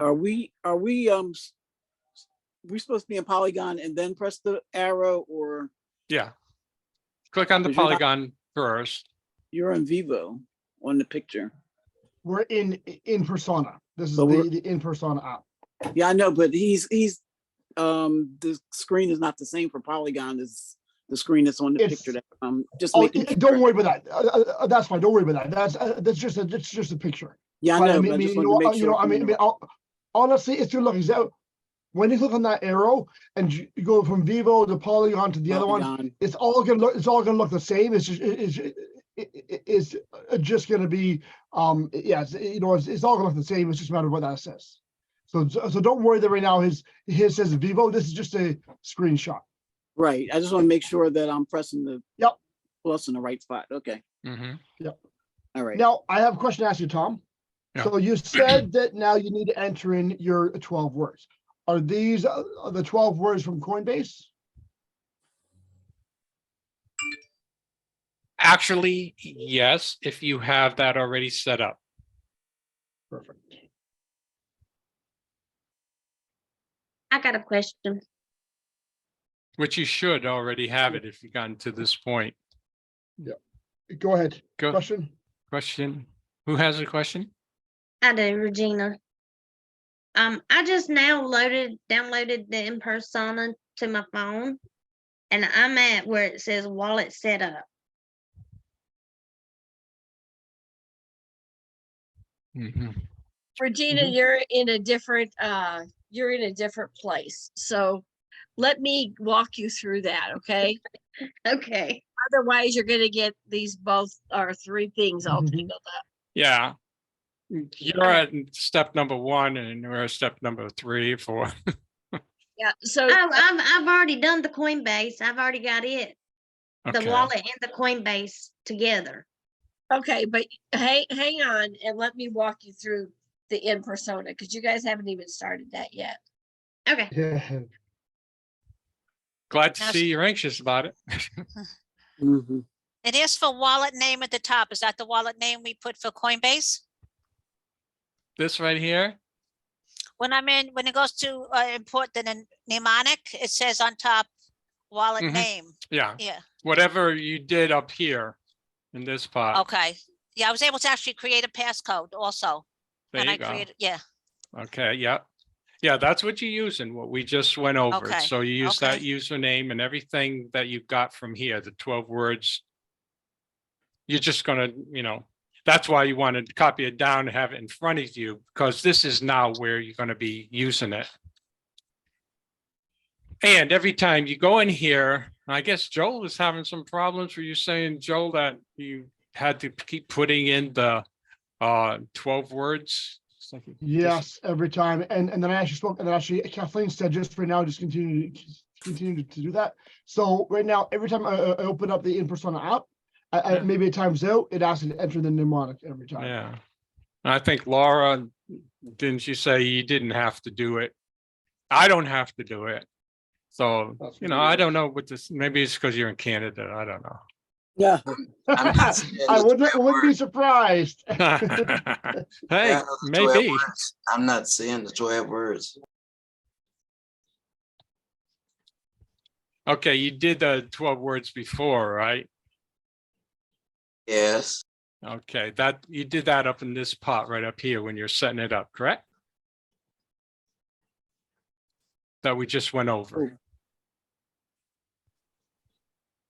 Are we supposed to be in Polygon and then press the arrow, or? Yeah. Click on the Polygon first. You're in Vivo on the picture. We're in InPersona. This is So the InPersona app. Yeah, I know, but he's the screen is not the same for Polygon as the screen that's on the picture. That just making sure. Don't worry about that. That's fine. Don't worry about that. That's just a picture. Yeah, I know. But I just want to make sure. Honestly, it's gonna look exactly. When you click on that arrow and you go from Vivo to Polygon to the other one, it's all gonna look the same. It's just gonna be it's all gonna look the same. It's just a matter of what that says. So don't worry that right now his says Vivo. This is just a screenshot. Right. I just want to make sure that I'm pressing the plus in the right spot. Okay. Yep. All right. Now I have a question to ask you, Tom. Yeah. So you said that now you need to enter in your 12 words. Are these the 12 words from Coinbase? Actually, yes, if you have that already set up. Perfect. I got a question. which you should already have it if you've gotten to this point. Go ahead. Go. Question? Question? Who has a question? I do, Regina. I just now downloaded the InPersona to my phone, and I'm at where it says wallet setup. Mhm. Regina, Mhm. you're in a different place. So let me walk you through that, okay? Okay. Otherwise, you're gonna get these both or three things all Mhm. tangled up. Yeah. You're at step number 1 and we're at step number 3, 4. Yeah, so Oh, I've already done the Coinbase. I've already got it. The Okay. wallet and the Coinbase together. okay, but hang on and let me walk you through the InPersona because you guys haven't even started that yet. Okay. Yeah. Glad to Now, see you're anxious about it. Mhm. It asks for wallet name at the top. Is that the wallet name we put for Coinbase? This right here. When it goes to import the mnemonic, it says on top wallet Mhm. name. Yeah. Yeah. Whatever you did up here in this part. Okay. Yeah, I was able to actually create a passcode also. There And you I go. created, yeah. Okay. Yeah. Yeah. That's what you're using, what we just went over. Okay, So you use that okay. username and everything that you got from here, the 12 words. You're just going to, that's why you want to copy it down and have it in front of you, because this is now where you're going to be using it. And every time you go in here, I guess Joel is having some problems. Were you saying, Joel, that you had to keep putting in the 12 words? It's like Yes, every time. And then I actually spoke, and then actually Kathleen said just for now, just continue to do that. So right now, every time I open up the InPersona app, Yeah. maybe it times out, it asks me to enter the mnemonic every time. Yeah. And I think Laura, didn't you say you didn't have to do it? I don't have to do it. So, That's I weird. don't know what this, maybe it's because you're in Canada. I don't know. Yeah. I'm not seeing I the wouldn't 12 be words. surprised. Hey, Yeah, I know the 12 maybe. words. I'm not seeing the 12 words. Okay, you did the 12 words before, right? Yes, Okay, that you did that up in this pot right up here when you're setting it up, correct? That we just went over.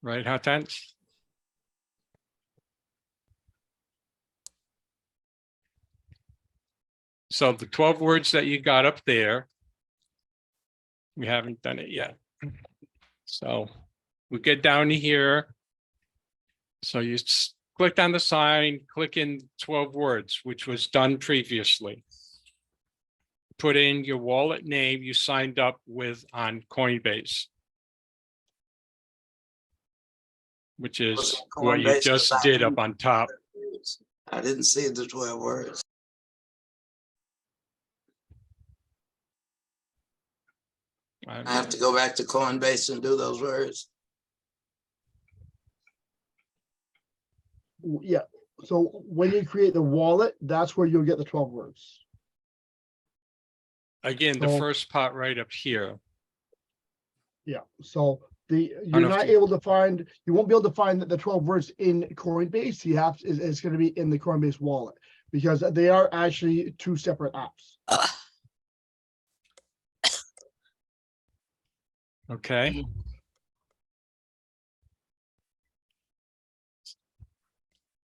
Right, Hortense? So the 12 words that you got up there, we haven't done it yet. So we get down to here. So you click on the sign, click in 12 words, which was done previously. Put in your wallet name you signed up with on Coinbase, which is what you Coinbase, just 'cause I did didn't up on top. I didn't see the 12 words. I have to go back to Coinbase and do those words. Yeah. So when you create the wallet, that's where you'll get the 12 words. Again, the So- first part right up here. Yeah. So you're know if not you- able to find, you won't be able to find the 12 words in Coinbase. You have to, it's going to be in the Coinbase wallet because they are actually two separate apps. Okay.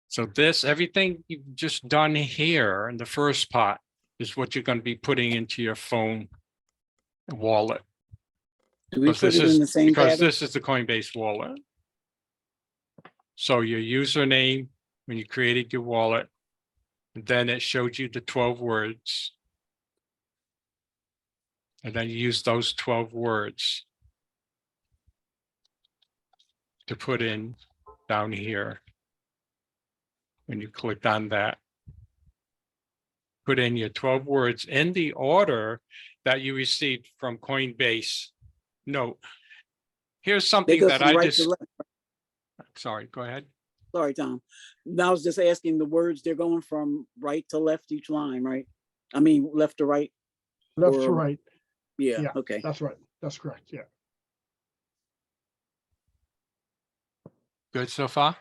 So everything you've just done here in the first part is what you're going to be putting into your phone wallet. Do we Because put it in the same because pattern? this is the Coinbase wallet. So your username, when you created your wallet, then it showed you the 12 words. And then you use those 12 words to put in down here. When you clicked on that, put in your 12 words in the order that you received from Coinbase. No, here's They something go that from I right just, to left. sorry, go ahead. Sorry, Tom. I was just asking the words, they're going from right to left each line, right? I mean, left to right. Left to Or- right. Yeah, Yeah. okay. That's right. That's correct. Yeah. Good so far?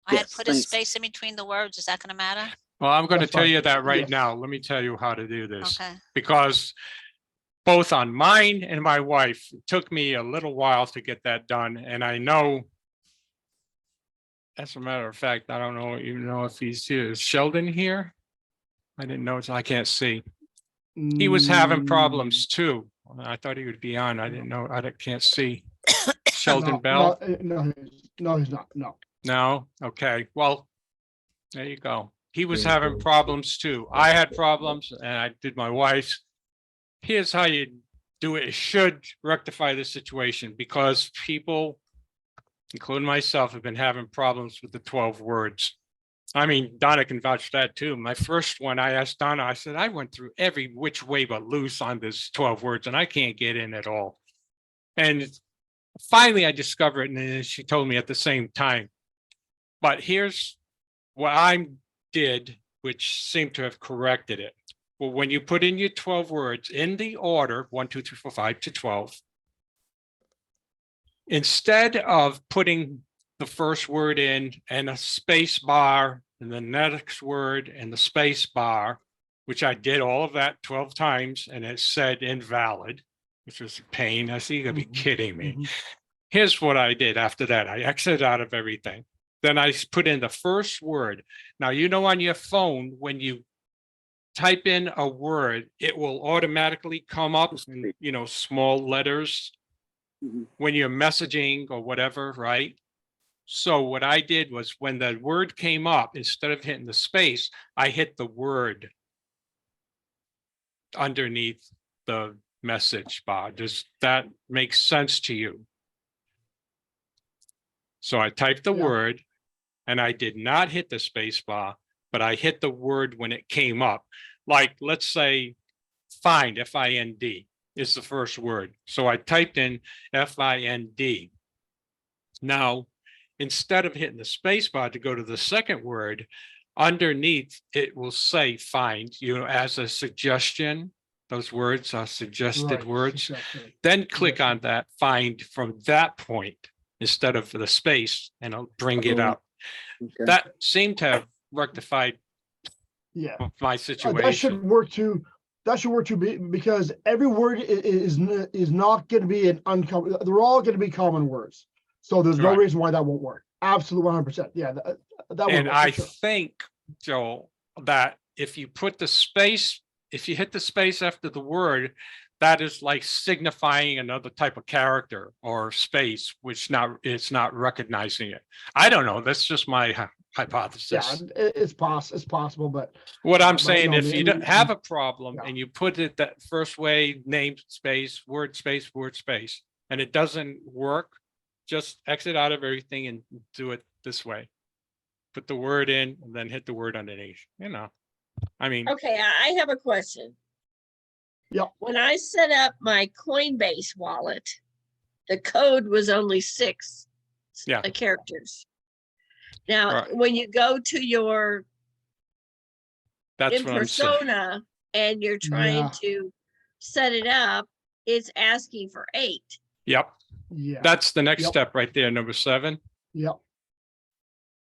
I had Yes, put a thanks. space in between the words. Is that gonna matter? Well, I'm going to That's tell fine. you that right Yes. now. Let me tell you how to do this. Okay. Because both on mine and my wife, it took me a little while to get that done. And I know, as a matter of fact, I don't know, even know if he's here. Is Sheldon here? I didn't know, I can't see. He was having problems too. I thought he would be on. I didn't know, can't see. Sheldon Bell? No, he's not. No. No? Okay, well, there you go. He was having problems too. I had problems and I did my wife's. Here's how you do it. It should rectify the situation because people, including myself, have been having problems with the 12 words. I mean, Donna can vouch for that too. My first one, I asked Donna, I said, I went through every which way but loose on this 12 words and I can't get in at all. And finally I discovered it and then she told me at the same time. But here's what I did, which seemed to have corrected it. Well, when you put in your 12 words in the order 1, 2, 3, 4, 5 to 12, instead of putting the first word in and a space bar and the next word and the space bar, which I did all of that 12 times and it said invalid, which was a pain. I see you gotta be kidding me. Here's what I did after that. I exited out of everything. Then I put in the first word. Now, you know, on your phone, when you type in a word, it will automatically come up in, you know, small letters when you're messaging or whatever, right? So what I did was when the word came up, instead of hitting the space, I hit the word underneath the message bar. Does that make sense to you? So I typed the Yeah. word and I did not hit the space bar, but I hit the word when it came up. Like, let's say find, F-I-N-D is the first word. So I typed in F-I-N-D. Now, instead of hitting the space bar to go to the second word, underneath it will say find, you know, as a suggestion. Those words are suggested Right, words. exactly. Then click on Suggestion. that find from that point instead of the space and I'll bring it up. Okay. That seemed to have rectified Yeah. my That situation. should work too. That should work too, because every word is not going to be an uncommon. They're all going to be common words. So there's no Right. reason why that won't work. Absolutely 100%. Yeah, that would And work I for sure. think, Joel, that if you put the space, if you hit the space after the word, that is like signifying another type of character or space, which it's not recognizing it. I don't know. That's just my hypothesis. Yeah, it's possible, but What I'm but saying, no, if you don't have a problem yeah. and you put it that first way, name space, word space, and it doesn't work, just exit out of everything and do it this way. Put the word in and then hit the word underneath, you know, I mean, Okay, I have a question. Yep. When I set up my Coinbase wallet, the code was only 6 characters. Now, Right. when you go to your that's what I'm saying. InPersona and you're trying Yeah. to set it up, it's asking for 8. Yep. Yeah. That's the next Yep. step right there, number 7. Yep.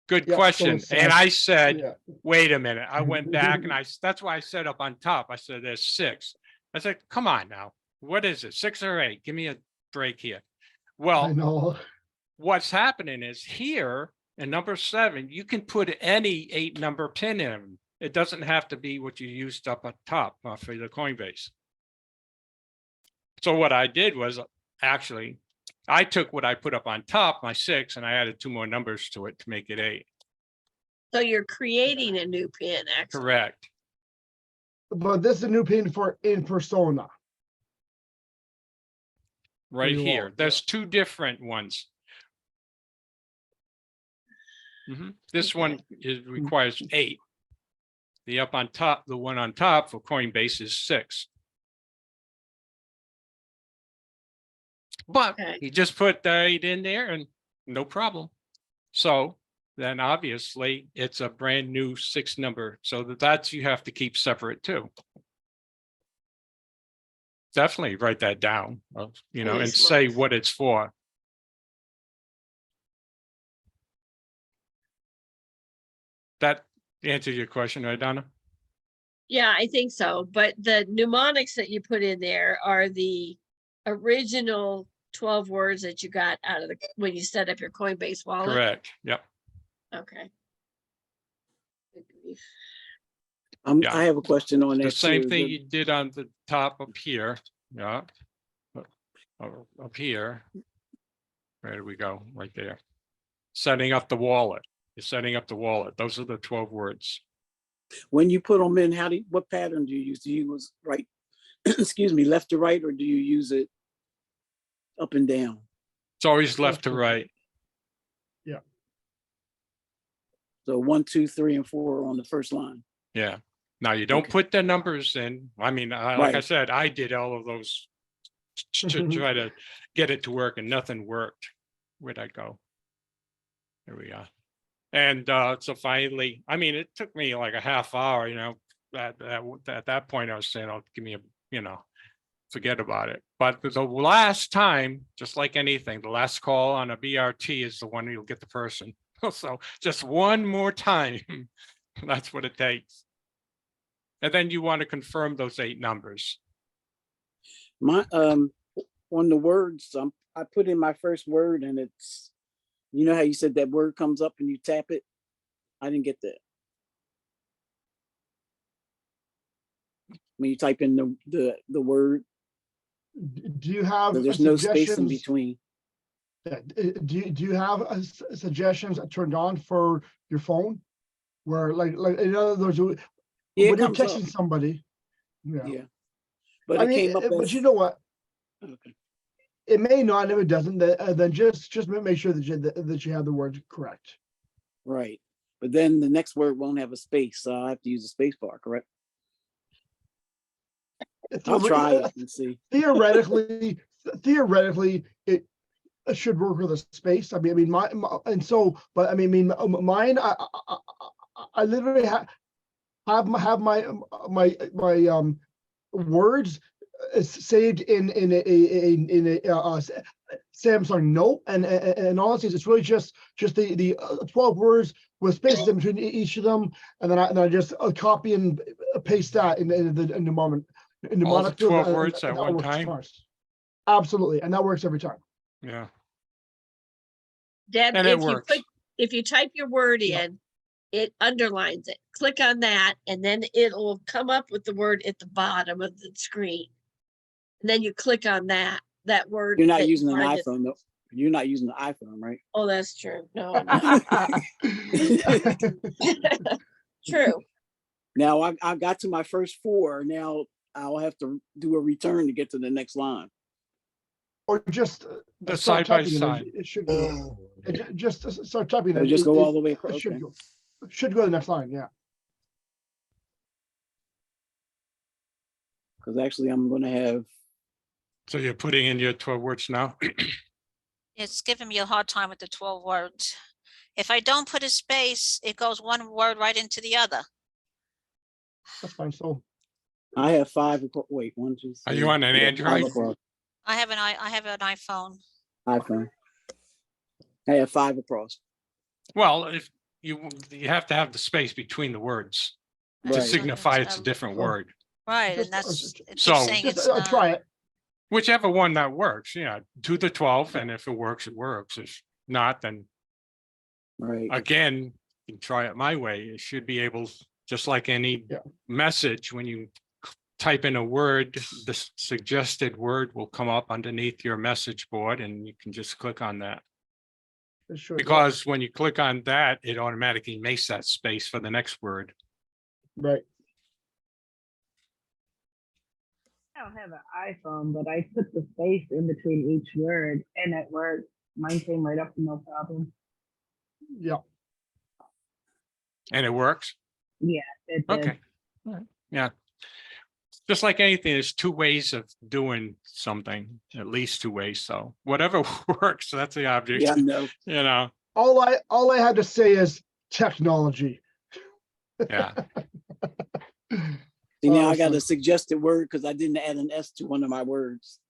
Good Yep, so question. it's, And I said, Yeah. wait a minute. I went back and that's why I said up on top, I said, there's 6. I said, come on now. What is it? 6 or 8? Give me a break here. I Well, know. what's happening is here in number 7, you can put any 8 number pin in. It doesn't have to be what you used up at top for the Coinbase. So what I did was actually, I took what I put up on top, my 6, and I added 2 more numbers to it to make it 8. So you're creating a new pin, actually. Correct. But this is a new pin for InPersona. Right you here. all, There's 2 different ones. This one requires 8. The up on top, the one on top for Coinbase is 6. But you just put the 8 in there and no problem. So then obviously it's a brand new 6 number. So that's you have to keep separate too. definitely write that down, you know, Holy and say smokes. what it's for. That answers your question, right, Donna? Yeah, I think so. But the mnemonics that you put in there are the original 12 words that you got out of the, when you set up your Coinbase wallet. Correct. Yep. Okay. Good grief. Yeah. I have a question on that The same too. thing you did on the top up here. Yeah. Up here. Where do we go? Right there. Setting up the wallet. You're setting up the wallet. Those are the 12 words. When you put them in, what pattern do you use? Do you use right, excuse me, left to right, or do you use it up and down? It's always left to right. Yeah. So 1, 2, 3, and 4 on the first line. Yeah. Now you don't Okay. put the numbers in. I mean, like I Right. said, I did all of those to try to get it to work, and nothing worked. Where'd I go? There we are. And so finally, I mean, it took me like a half hour, you know, at that point I was saying, oh, give me a, you know, forget about it. But the last time, just like anything, the last call on a BRT is the one you'll get the person. So just one more time, that's what it takes. And then you want to confirm those 8 numbers. My on the words, I put in my first word, and it's, you know how you said that word comes up and you tap it? I didn't get that. When you type in the word, Do you have there's no space in suggestions? between. Do you have suggestions turned on for your phone? Where like in other words, Yeah, when it you're comes up. texting somebody, yeah. Yeah. But I it mean, came up but as, you know what? okay. It may not, if it doesn't, then just make sure that you have the words correct. Right. But then the next word won't have a space, so I have to use a space bar, correct? I'll try it and see. Theoretically, it should work with a space. I mean, mine. I literally have my words saved in a Samsung Note, and honestly, it's really just the 12 words with spaces in between each of them, and then I just copy and paste that in the moment. In the All the mnemonic field, 12 and words at that one works time? fast. Absolutely, and that works every time. Yeah. Deb, And it works. if you type your word Yeah. in, it underlines it. Click on that, and then it'll come up with the word at the bottom of the screen. And then you click on that word. You're not that you using an find it. iPhone though. You're not using the iPhone, right? Oh, that's true. No, I'm not. True. Now I got to my first 4. Now I'll have to do a return to get to the next line. Or just The start side by typing, and side. it should go. Just start typing. Or and just it- go it- all the way it across. should Okay. go. Should go to the next line. Yeah. Because actually I'm going to have, So you're putting in your 12 words now? It's giving me a hard time with the 12 words. If I don't put a space, it goes one word right into the other. That's fine. So I have 5. Wait, 1, 2, 3. Are you on an Yeah, 5 Android? across. I have an iPhone. iPhone. I have 5 across. Well, if you have to have the space between the words to Right. signify it's a different word. Right, Just- and that's, it keeps So- saying just it's try not. it. Whichever one that works, yeah, do the 12, and if it works, it works. If not, then Right. again, you can try it my way. It should be able, just like any Yeah. message, when you type in a word, the suggested word will come up underneath your message board, and you can just click on that. It should, Because when you click on that, it automatically makes that space for the next word. right. I don't have an iPhone, but I put the space in between each word and it worked. Mine came right up, no problem. Yeah. And it works? Yeah, it did. Okay. All right. Yeah. Just like anything, there's 2 ways of doing something, at least 2 ways. So whatever works, that's the object. Yeah, no. You know, All I had to say is technology. yeah. See, now I so- got a suggested word because I didn't add an S to one of my words.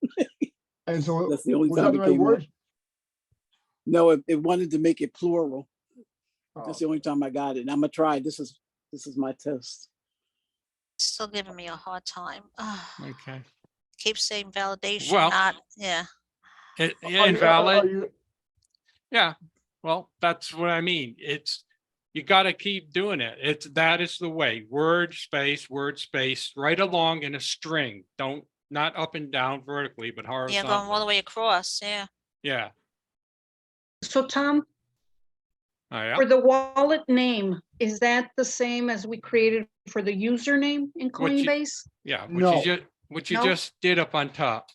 And so That's the only was that time the it right came up. word? No, it wanted to make it plural. That's the Oh, only time I got it. And I'm gonna try. This is my test. Still giving me a hard time. Okay. Keep saying validation, Well- not, yeah. Are you- Invalid. are you- Yeah, well, that's what I mean. You gotta keep doing it. That is the way. Word space, right along in a string. Not up and down vertically, but Yeah, going all the horizontally. way across, yeah. Yeah. So Tom, Oh, yeah. for the wallet name, is that the same as we created for the username in What you- Coinbase? Yeah, No. what you No? just did up on top.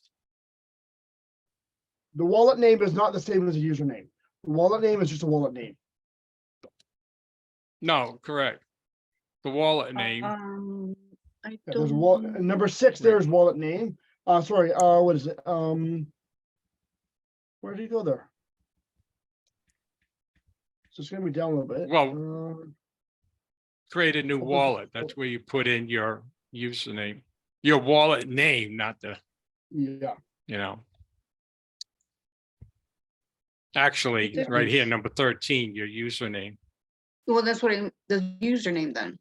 The wallet name is not the same as a username. The wallet name is just a wallet name. No, correct. The wallet name. I Yeah, there's a don't. wallet, number 6 there is wallet name. Sorry, what is it? Where did you go there? So it's gonna be down a little bit. Well- Create a new Open- wallet. That's where you put in your username. Your wallet name, not the, Yeah, you know. Actually, Difference. right here, number 13, your username. Well, that's what the username then.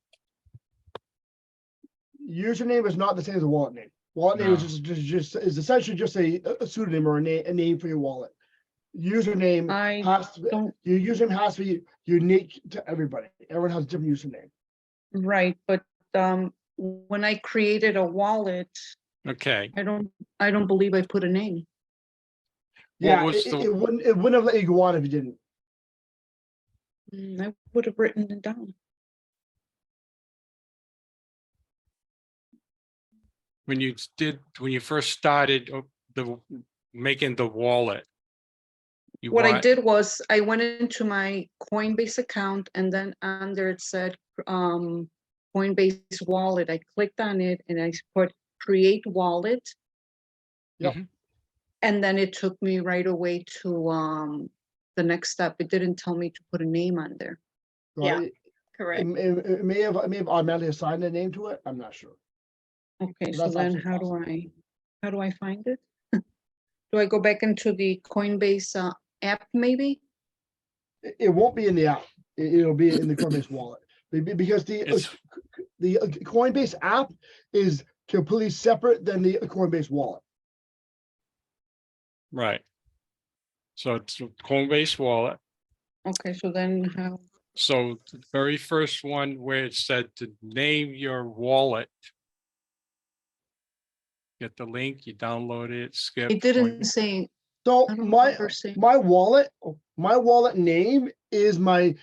username is not the same as a wallet name. Wallet name is No. just is essentially just a pseudonym or a name for your wallet. Username I has to be, don't, your username has to be unique to everybody. Everyone has a different username. right, but when I created a wallet, Okay, I don't believe I put a name. What Yeah, was it, the- it wouldn't have let you go on if you didn't. I would have written it down. when you first started making the wallet. What I did was I went into my Coinbase account and then under it said Coinbase Wallet. I clicked on it and I put create wallet. Yep. Mhm. And then it took me right away to the next step. It didn't tell me to put a name on there. So Yeah, it Correct. it may have automatically assigned a name to it. I'm not sure. Okay, so That's then absolutely how do I find it? Do I go back into the Coinbase app maybe? It won't be in the app. It'll be in the Coinbase wallet. Because the It's- Coinbase app is completely separate than the Coinbase wallet. Right. So it's a Coinbase wallet. Okay, so then how? So the very first one where it said to name your wallet. Get the link, you download it, skip. It didn't Coinbase. say, So I don't my remember seeing. my wallet name is my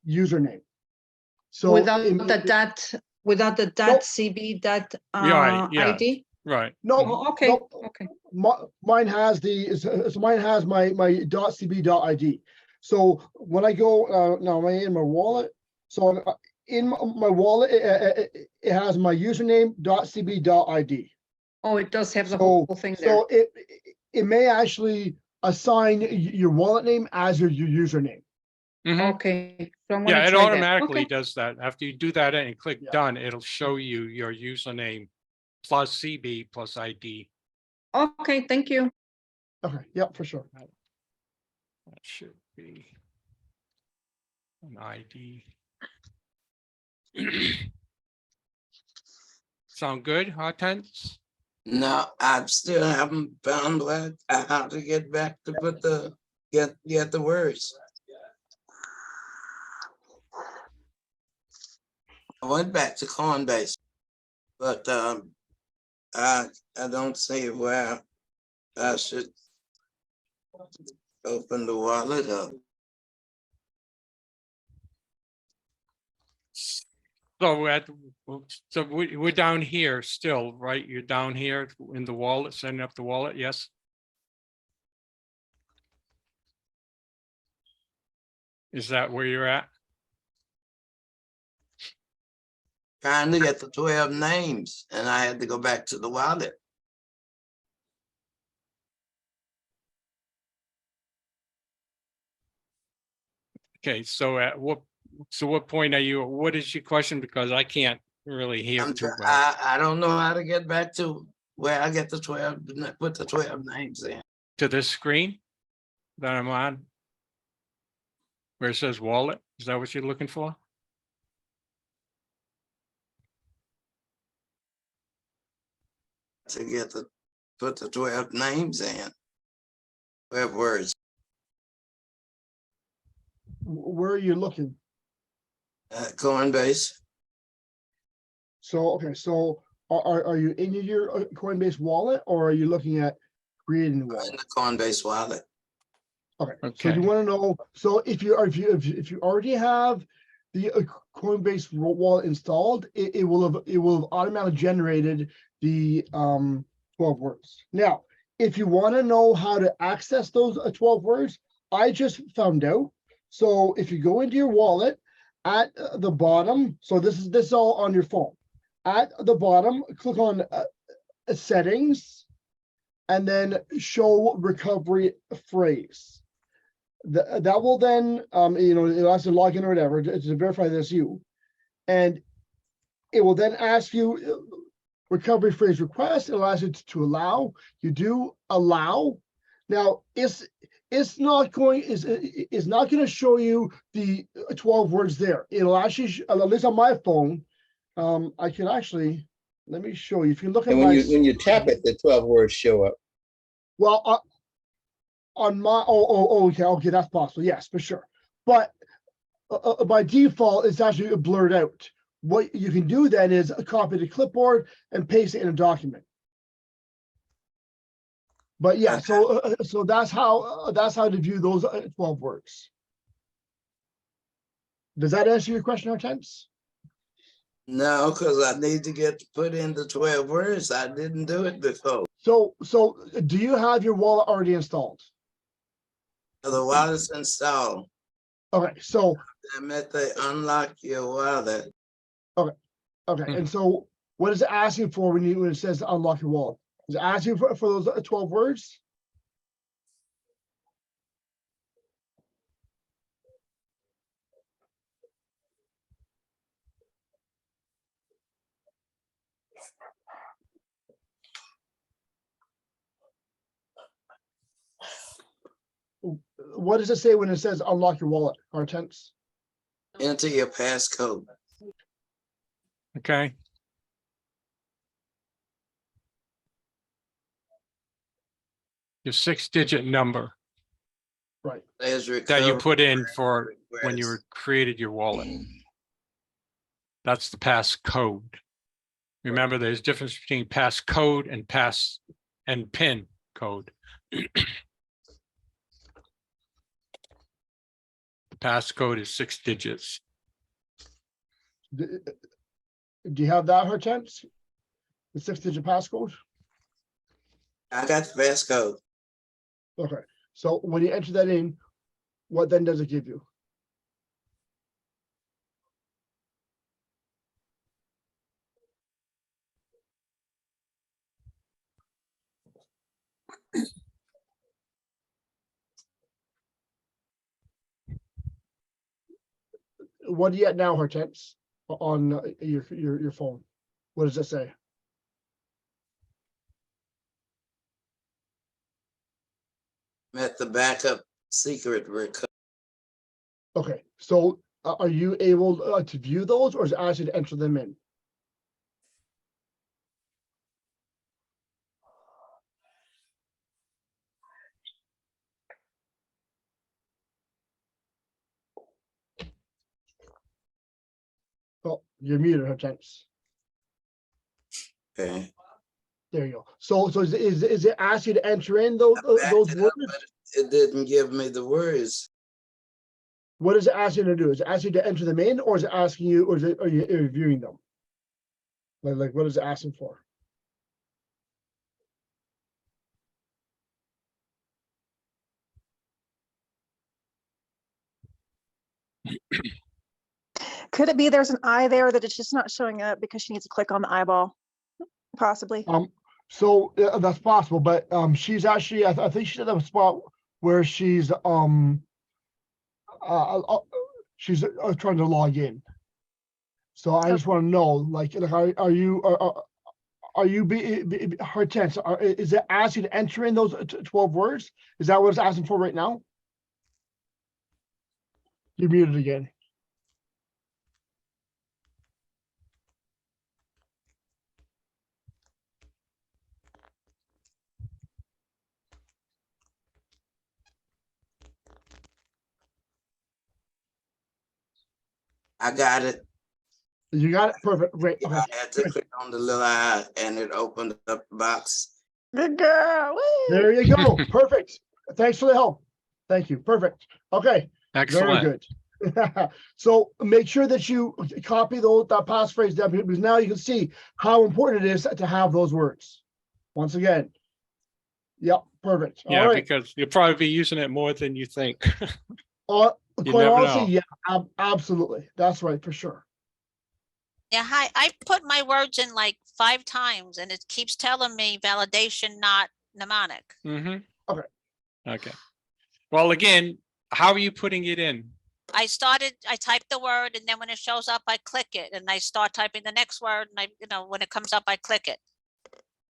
username. So Without it- the dot, without the dot CB dot Yeah, yeah. ID? Right. no, Oh, okay, no, okay. mine has mine has my .cb.id. So when I go now, am I in my wallet? So in my wallet, it has my username .cb.id. Oh, it does have the So whole thing there. so it may actually assign your wallet name as your username. Mhm. Okay. So I'm gonna Yeah, it try that. automatically Okay. does that. After you do that and click Yeah. done, it'll show you your username plus CB plus ID. Okay, thank you. Okay, yep, for sure. That should be an ID. Sound good, Hortense? No, I still haven't found how to get back to put get the words. I went back to Coinbase, but I don't see where I should open the wallet up. So we're down here still, right? You're down here in the wallet, setting up the wallet, yes? Is that where you're at? Trying to get the 12 names, and I had to go back to the wallet. Okay, so at what So what point are you, what is your question? Because I can't really hear I'm too try- well. I don't know how to get back to where I get the 12, put the 12 names in. To this screen that I'm on? Where it says wallet, is that what you're looking for? To get the, put the 12 names in. 12 words. Where are you looking? Coinbase, So, okay, so are you in your Coinbase wallet or are you looking at creating a in wallet? the Coinbase wallet. Okay, so Okay. you want to know, so if you already have the Coinbase wallet installed, it will have automatically generated the 12 words. Now, if you want to know how to access those 12 words, I just found out. So if you go into your wallet at the bottom, so this is all on your phone. At the bottom, click on settings and then show recovery phrase. That will then, it'll ask you to log in or whatever to verify that's you. And it will then ask you recovery phrase request. It'll ask you to allow. You do allow. Now, it's not going to show you the 12 words there. It'll actually, at least on my phone, I can actually, let me show you. If you look at And when you tap it, the 12 words show up. well, on my, okay, that's possible. Yes, for sure. But by default, it's actually blurred out. What you can do then is copy the clipboard and paste it in a document. But yeah, so that's how to view those 12 words. Does that answer your question, Hortense? No, because I need to get to put in the 12 words. I didn't do it before. So do you have your wallet already installed? The wallet's installed. Okay, so I'm at the unlock your wallet. okay, and so what is it asking for when it says unlock your wallet? Is it asking for those 12 words? What does it say when it says unlock your wallet, Hortense? Enter your passcode. Okay. Your 6-digit number Right. There's that you recovery put in for when you request. created your wallet. That's the passcode. Remember, there's a difference between passcode and PIN code. The passcode is 6 digits. Do you have that, Hortense? The 6-digit passcode? I got the passcode. Okay, so when you enter that in, what then does it give you? What do you get now, Hortense, on your phone? What does it say? Met the backup secret recovery. Okay, so are you able to view those, or is it asking you to enter them in? Oh, you're muted, Hortense. Okay. There you go. So is it asking you to enter in those Backed it up, words? but it didn't give me the words. What is it asking you to do? Is it asking you to enter them in, or is it asking you, or are you viewing them? Like what is it asking for? Could it be there's an eye there that it's just not showing up because she needs to click on the eyeball? Possibly. So that's possible, but she's actually, I think she's at a spot where she's she's trying to log in. So I just want to know, like, are you her tense? Is it asking you to enter in those 12 words? Is that what it's asking for right now? You're muted again. I got it. You got it? Perfect. Great. I Okay. had to click on the little eye and it opened up the box. Good girl. Woo! There you go. Perfect. Thanks for the help. Thank you. Perfect. Okay. Excellent. Very good. So make sure that you copy that passphrase down here, because now you can see how important it is to have those words. Once again. Yep. Perfect. Yeah, All right. because you'll probably be using it more than you think. Quite never honestly, know. yeah, absolutely. That's right, for sure. Yeah, hi, I put my words in like 5 times and it keeps telling me validation, not mnemonic. Mm-hmm. Okay. Okay. Well, again, how are you putting it in? I typed the word and then when it shows up, I click it and I start typing the next word and when it comes up, I click it.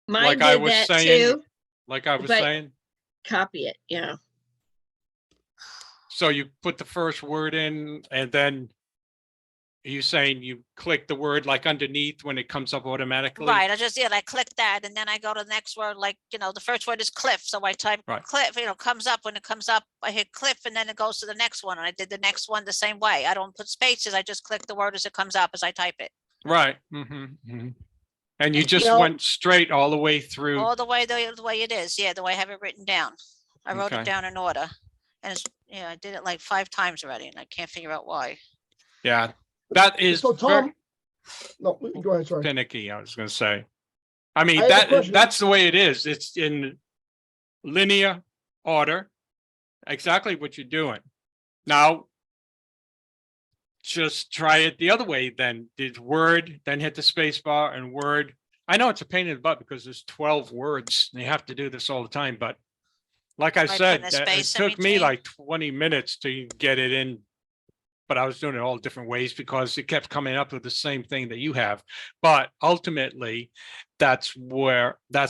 Mine Like I did was that saying, too. like I was but- saying. Copy it, yeah. So you put the first word in and then are you saying you click the word like underneath when it comes up automatically? Right, I click that and then I go to the next word, like, the first word is cliff. So I type Right. cliff, comes up. When it comes up, I hit cliff and then it goes to the next one. And I did the next one the same way. I don't put spaces. I just click the word as it comes up as I type it. Right. Mm-hmm. Mm-hmm. And you just Now- went straight all the way through. All the way the way it is. Yeah, the way I have it written down. I wrote Okay. it down in order. And I did it like 5 times already and I can't figure out why. Yeah. That is So very Tom, no, go ahead, sorry. finicky, I was going to say. I mean, I have a question. that's the way it is. It's in linear order, exactly what you're doing. Now, just try it the other way then. Did word, then hit the space bar and word. I know it's a pain in the butt because there's 12 words and you have to do this all the time. But like I By said, putting a it space in took me between? like 20 minutes to get it in. But I was doing it all different ways because it kept coming up with the same thing that you have. But ultimately, that's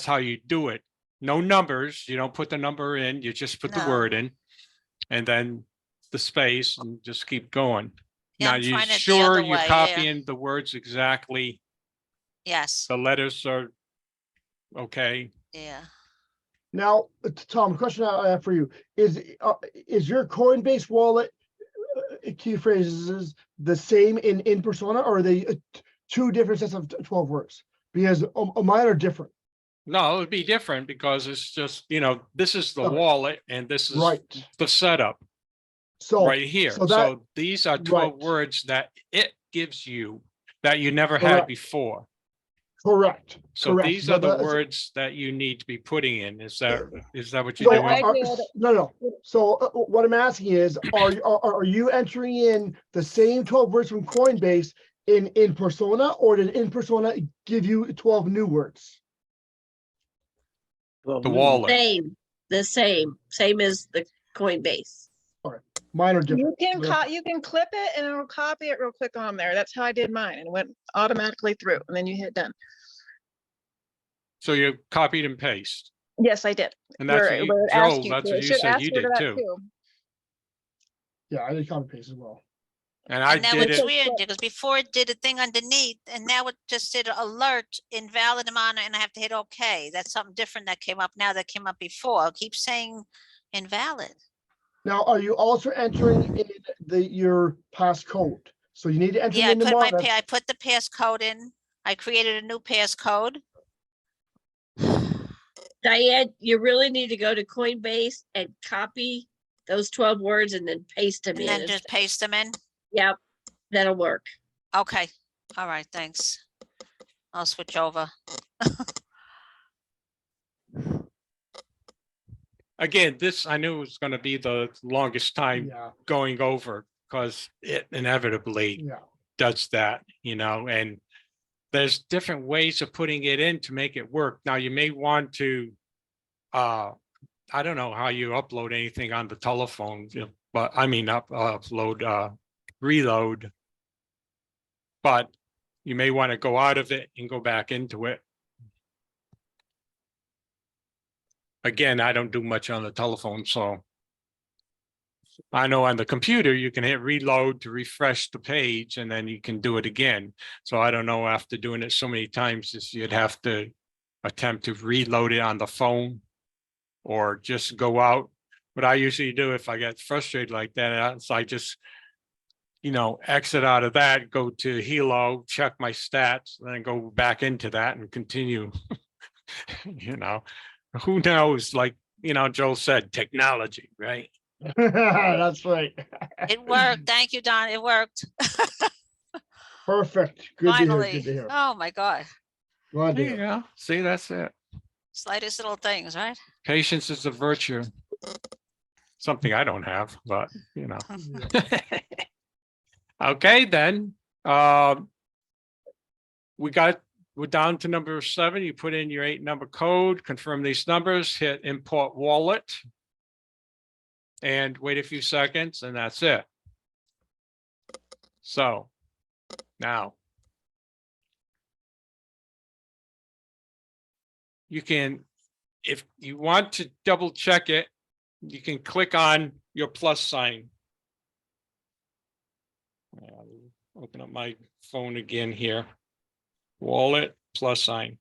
how you do it. No numbers. You don't put the number in. You just put the No. word in and then the space and just keep going. Yeah, Now, I'm you trying it the sure other you're way, yeah. copying the words exactly? Yes. The letters are okay. Yeah. Now, Tom, a question I have for you is your Coinbase wallet key phrases the same in InPersona, or are they 2 different sets of 12 words? Because mine are different. No, it would be different because it's just, this is the Okay. wallet and this is Right. the setup So right here. so So, that these are 12 right. words that it gives you that you never had Correct. before. Correct. So Correct. these are But the words that you need to be putting in. Is that what So you're doing? no. So what I'm asking is, are you entering in the same 12 words from Coinbase in InPersona, or did InPersona give you 12 new words? The wallet. The same as the Coinbase. Mine are different. You can clip it and it'll copy it real quick on there. That's how I did mine, and it went automatically through, and then you hit done. So you copied and paste. Yes, I did. And that's what you, Where it asked Joel, that's to. what It you should said ask you you to did that too. Yeah, I did copy paste as well. And I And now did it's it. weird because before it did a thing underneath and now it just did alert invalid amount and I have to hit OK. That's something different that came up now that came up before. It keeps saying invalid. Now, are you also entering in your passcode? So you need to enter Yeah, in the mark. I put the passcode in. I created a new passcode. Diane, you really need to go to Coinbase and copy those 12 words and then paste them And in. then just paste them in. Yep, that'll work. Okay. All right. Thanks. I'll switch over. Again, this I knew was going to be the longest time Yeah, going over because it inevitably yeah. does that, and there's different ways of putting it in to make it work. Now you may want to, I don't know how you upload anything on the telephone, but I mean upload reload. But you may want to go out of it and go back into it. Again, I don't do much on the telephone, so I know on the computer, you can hit reload to refresh the page and then you can do it again. So I don't know, after doing it so many times, if you'd have to attempt to reload it on the phone or just go out. What I usually do if I get frustrated like that, is I just, exit out of that, go to Hilo, check my stats, then go back into that and continue. Who knows? Like, Joel said, technology, right? That's right. It worked. Thank you, Don. It worked. Perfect. Good to hear. Finally. Good to hear. Oh my God. Glad to There you hear. go. See, that's it. Slightest little things, right? Patience is a virtue. Something I don't have, but Okay, then. We're down to number 7. You put in your 8-number code, confirm these numbers, hit import wallet. And wait a few seconds, and that's it. So now you can, if you want to double check it, you can click on your plus sign. Open up my phone again here. Wallet plus sign.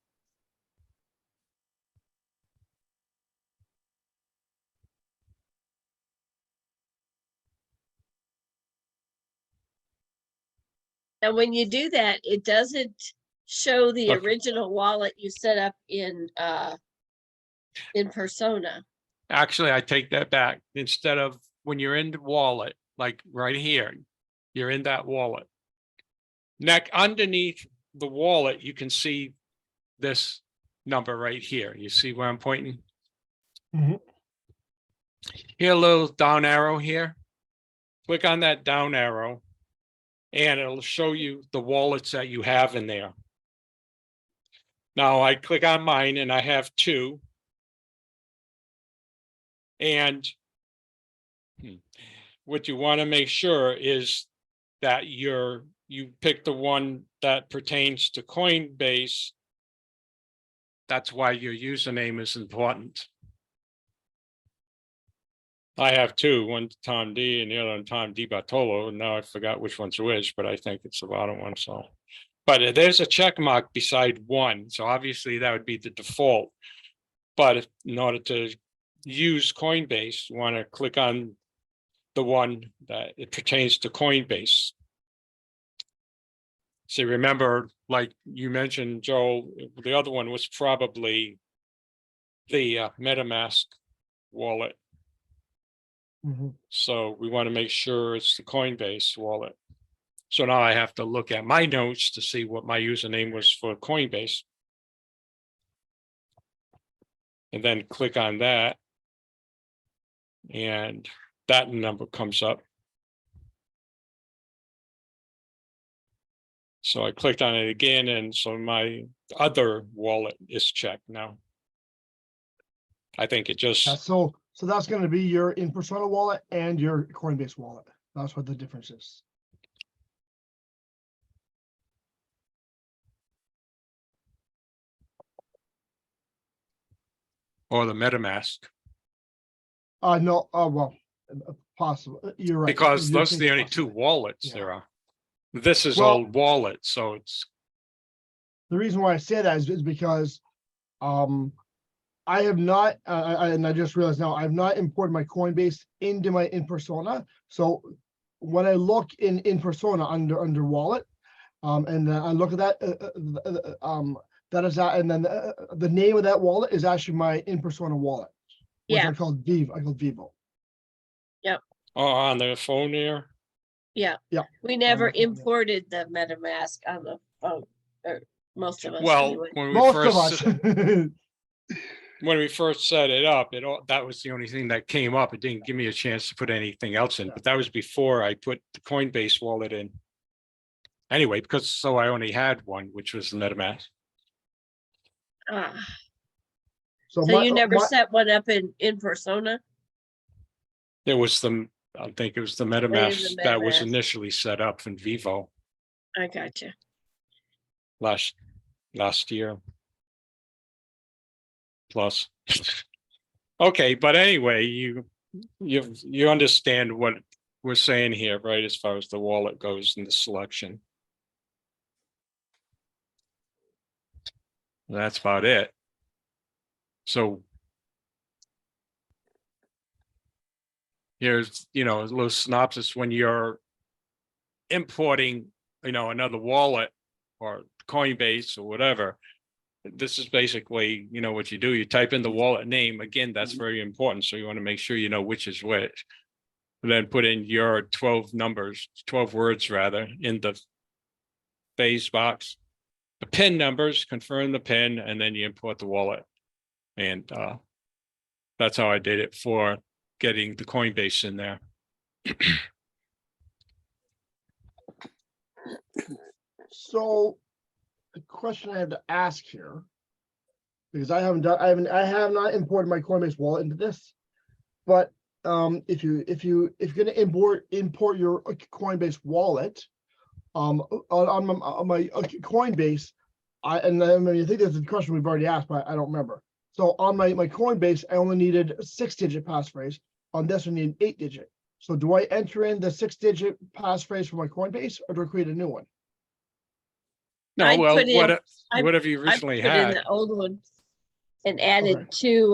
And when you do that, it doesn't show the Okay. original wallet you set up in Persona. Actually, I take that back. Instead of when you're in the wallet, like right here, you're in that wallet. Underneath the wallet, you can see this number right here. You see where I'm pointing? Mhm. Here, a little down arrow here. Click on that down arrow and it'll show you the wallets that you have in there. Now I click on mine and I have 2. And what you want to make sure is that you pick the one that pertains to Coinbase. That's why your username is important. I have 2, one Tom D and the other one Tom DeBartolo. And now I forgot which one's which, but I think it's the bottom one. So, but there's a check mark beside 1. So obviously that would be the default. But in order to use Coinbase, you want to click on the one that it pertains to Coinbase. So remember, like you mentioned, Joel, the other one was probably the MetaMask wallet. Mhm. So we want to make sure it's the Coinbase wallet. So now I have to look at my notes to see what my username was for Coinbase. And then click on that. And that number comes up. So I clicked on it again, and so my other wallet is checked now. I think it just... Yeah, so that's going to be your InPersona wallet and your Coinbase wallet. That's what the difference is. Or the MetaMask. No, well, possible. You're right. Because You're those are the only thinking 2 wallets Yeah. there are. This is Well- old wallet, so it's... The reason why I say that is because I have not, and I just realized now, I've not imported my Coinbase into my InPersona. So when I look in InPersona under wallet, and then I look at that, that is that, and then the name of that wallet is actually my InPersona wallet, which Yeah. I call Vivo. Oh, on the phone there? Yeah. Yeah. We never my phone, yeah. imported the MetaMask on the phone, or most of us. Well, anyway. when we Most first... of us. When we first set it up, that was the only thing that came up. It didn't give me a chance to put anything else in, but that was before I put the Coinbase wallet in. Anyway, because I only had one, which was the MetaMask. So you never set one up in Persona? There was the I think it was the MetaMask the that was MetaMask. initially set up in Vivo I got you. last year. Plus. Okay, but anyway, you understand what we're saying here, right? As far as the wallet goes in the selection. That's about it. So here's, a little synopsis when you're importing, another wallet or Coinbase or whatever. This is basically, what you do. You type in the wallet name. Again, that's very important. So you want to make sure you know which is which. And then put in your 12 words rather, in the phase box. The PIN numbers, confirm the PIN, and then you import the wallet. And that's how I did it for getting the Coinbase in there. So the question I have to ask here, because I have not imported my Coinbase wallet into this, but if you're going to import your Coinbase wallet, on my Coinbase, I think there's a question we've already asked, but I don't remember. So on my Coinbase, I only needed a 6-digit passphrase. On this, I need an 8-digit. So do I enter in the 6-digit passphrase for my Coinbase, or do I create a new one? No, I well, put in- whatever you I originally put in had. the old one and added two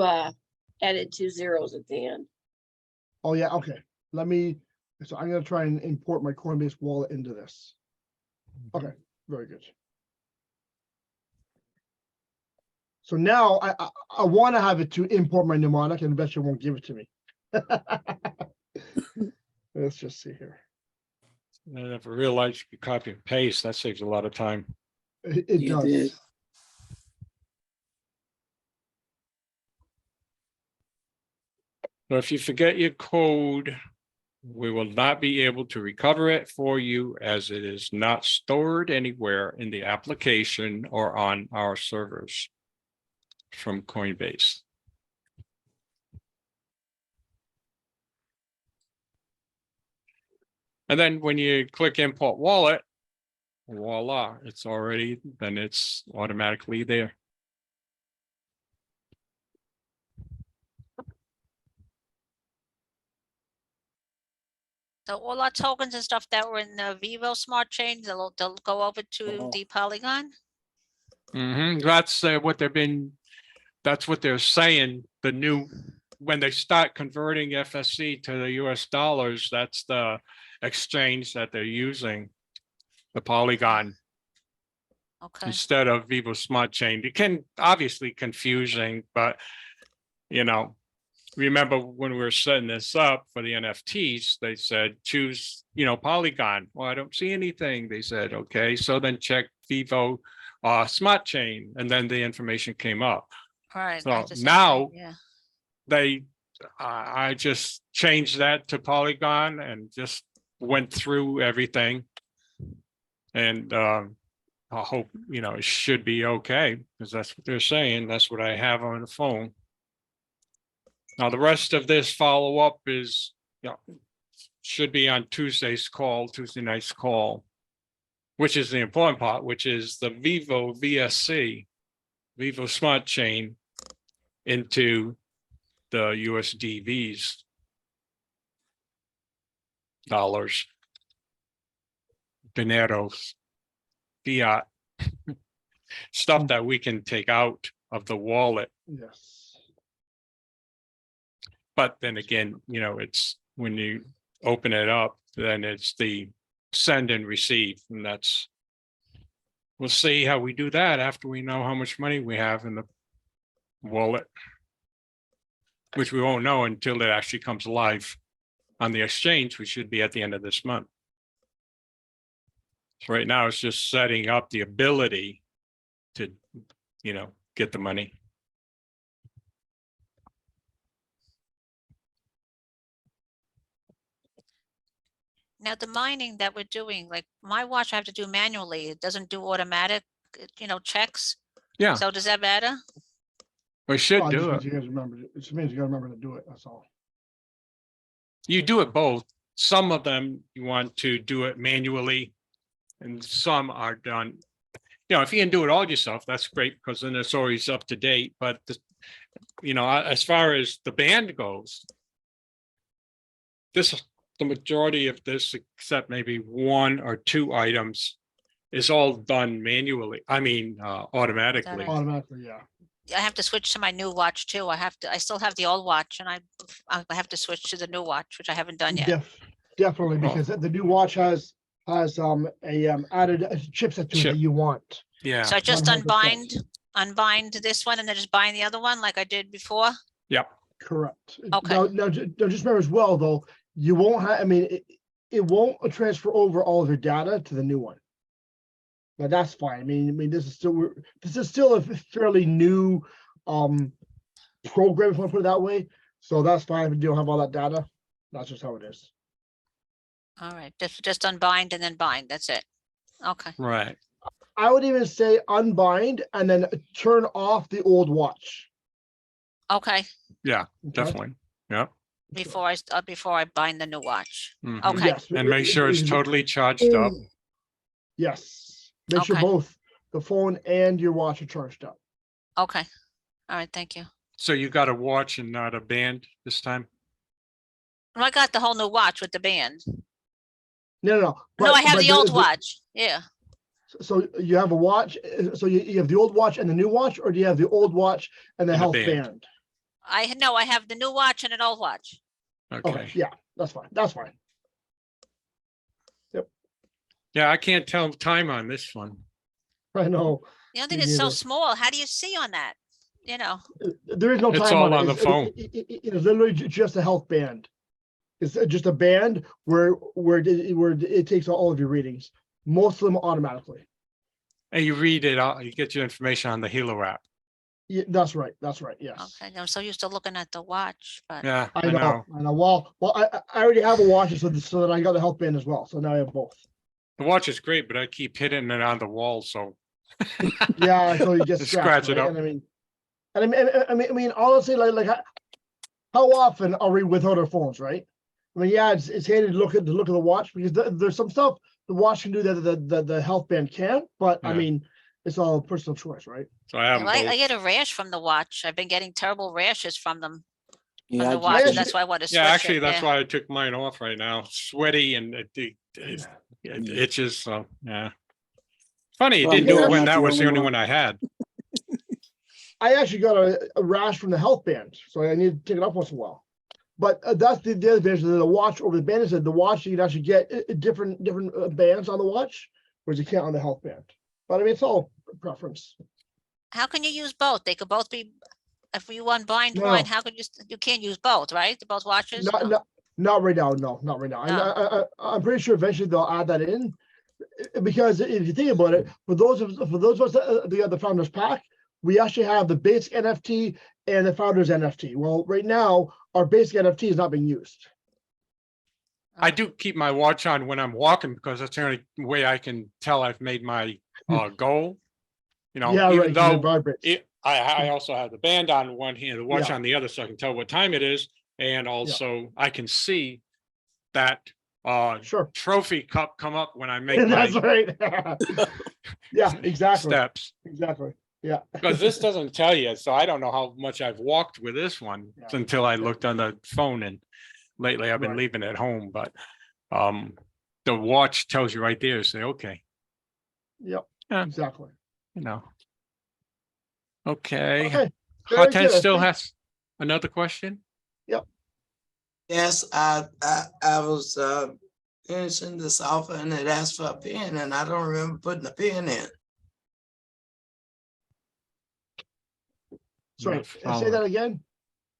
zeros at the end. Oh yeah, okay. So I'm gonna try and import my Coinbase wallet into this. Okay, very good. So now I want to have it to import my mnemonic, and I bet you won't give it to me. Let's just see here. I never realized you could copy and paste. That saves a lot of time. It You does. did. So if you forget your code, we will not be able to recover it for you, as it is not stored anywhere in the application or on our servers from Coinbase. And then when you click import wallet, voila, it's automatically there. So all our tokens and stuff that were in the Vivo Smart Chain, they'll go over to the Polygon. That's that's what they're saying. When they start converting FSC to the US dollars, that's the exchange that they're using, the Polygon. Okay. Instead of Vivo Smart Chain. It can obviously confusing, but remember when we were setting this up for the NFTs, they said choose, Polygon. Well, I don't see anything. They said, okay, so then check Vivo Smart Chain, and then the information came up. All right. So now I just changed that to Polygon and just went through everything. And I hope, it should be okay, because that's what they're saying. That's what I have on the phone. Now, the rest of this follow-up is, should be on Tuesday night's call, which is the important part, which is the Vivo VSC, Vivo Smart Chain into the USDVs, dollars, dineros, fiat, stuff that we can take out of the wallet. Yes. But then again, it's when you open it up, then it's the send and receive. And we'll see how we do that after we know how much money we have in the wallet, which we won't know until it actually comes live on the exchange, which should be at the end of this month. So right now it's just setting up the ability to, get the money. Now the mining that we're doing, like my watch, I have to do manually. It doesn't do automatic, checks. Yeah. So does that matter? We should Well, do it it. just means you guys remember. It just means you gotta remember to do it. That's all. You do it both. Some of them you want to do it manually and some are done. You know, if you can do it all yourself, that's great because then it's always up to date. But, you know, as far as the band goes, the majority of this, except maybe 1 or 2 items, is all done manually. I mean, automatically. Automatically, yeah. I have to switch to my new watch too. I still have the old watch and I have to switch to the new watch, which I haven't done yet. Definitely, because the new watch has added chipset to it that you want. Yeah. So I just 100%. unbind this one and then just bind the other one like I did before. Yep. Correct. Okay. Now, just remember as well, though, you won't have, I mean, it won't transfer over all of your data to the new one. But that's fine. I mean, this is still a fairly new program, if you want to put it that way. So that's fine if you don't have all that data. That's just how it is. All right, just unbind and then bind. That's it. Okay. Right. I would even say unbind and then turn off the old watch. Okay. Yeah, Okay? definitely. Yeah. Before I bind the new watch. Mhm. Okay. Yes. And make sure it's totally charged up. Yes. Make sure Okay. both the phone and your watch are charged up. Okay. All right. Thank you. So you got a watch and not a band this time? Well, I got the whole new watch with the band. No. No, but- I have but the old watch. Yeah. So you have a watch. So you have the old watch and the new watch, or do you have the old watch and the And a health band. band? I have the new watch and an old watch. Okay, yeah, that's fine. That's fine. Yeah, I can't tell time on this one. I know. The only thing Me is so neither. small. How do you see on that? You know. There is no It's time all on on it. the phone. It is literally just a health band. It's just a band where it takes all of your readings. Most of them automatically. And you read it, you get your information on the Hilo app. Yeah, that's right. That's right. Yes. Okay. I'm so used to looking at the watch, but Yeah, I know. Well, I already have a watch, so that I got the health band as well. So now I have both. The watch is great, but I keep hitting it on the wall, so. Yeah, so you get Just scratched, scratch it right? up. And I mean, honestly, like how often are we without our phones, right? I mean, yeah, it's handy to look at the watch because there's some stuff the watch can do that the health band can't. But I Yeah. mean, it's all personal choice, right? So I have yeah, them well, I both. get a rash from the watch. I've been getting terrible rashes from them. From Yeah, the I watch. just- That's why I want to switch Yeah, actually, it. that's Yeah. why I took mine off right now. Sweaty and it itches, so, yeah. Funny, it Well, didn't I'm do it glad when I'm not that the was the only only one. one I had. I actually got a rash from the health band, so I need to take it off once in a while. But that's the other advantage of the watch over the band is that the watch you can actually get different bands on the watch, whereas you can't on the health band. But I mean, it's all preference. How can you use both? They could both be, if you unbind No. one, how could you can't use both, right? Both watches? No. Not right now. No, not right now. No. I'm pretty sure eventually they'll add that in, because if you think about it, for those of us that the Founders Pack, we actually have the basic NFT and the Founders NFT. Well, right now our basic NFT is not being used. I do keep my watch on when I'm walking because that's the only way I can tell I've made my goal. You know, Yeah, even right. 'Cause it though vibrates. I also have the band on one hand, the watch Yeah. on the other, so I can tell what time it is. And also I can see that Sure. trophy cup come up when I make That's my right. Yeah, exactly. steps. Exactly. Yeah. Because this doesn't tell you, so I don't know how much I've walked with this one Yeah. until I looked on the phone, and lately I've been Right. leaving it home, but the watch tells you right there, say, okay, Yep. Yeah. Exactly. you know. Okay. Okay. Very Hot Tent good. I still think- has another question? Yes, I was finishing this offer and it asked for a pin and I don't remember putting a pin in. Sorry. Not Say following. that again.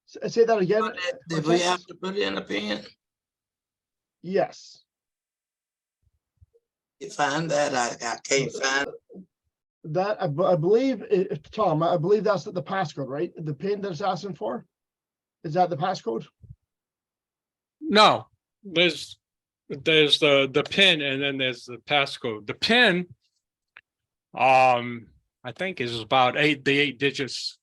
Say that again. Did we have to put in a pin? Yes. You find that? I can't find. That I believe, Tom, I believe that's the passcode, right? The pin that's asking for? Is that the passcode? No, there's the pin and then there's the passcode. The pin, I think is about the 8 digits.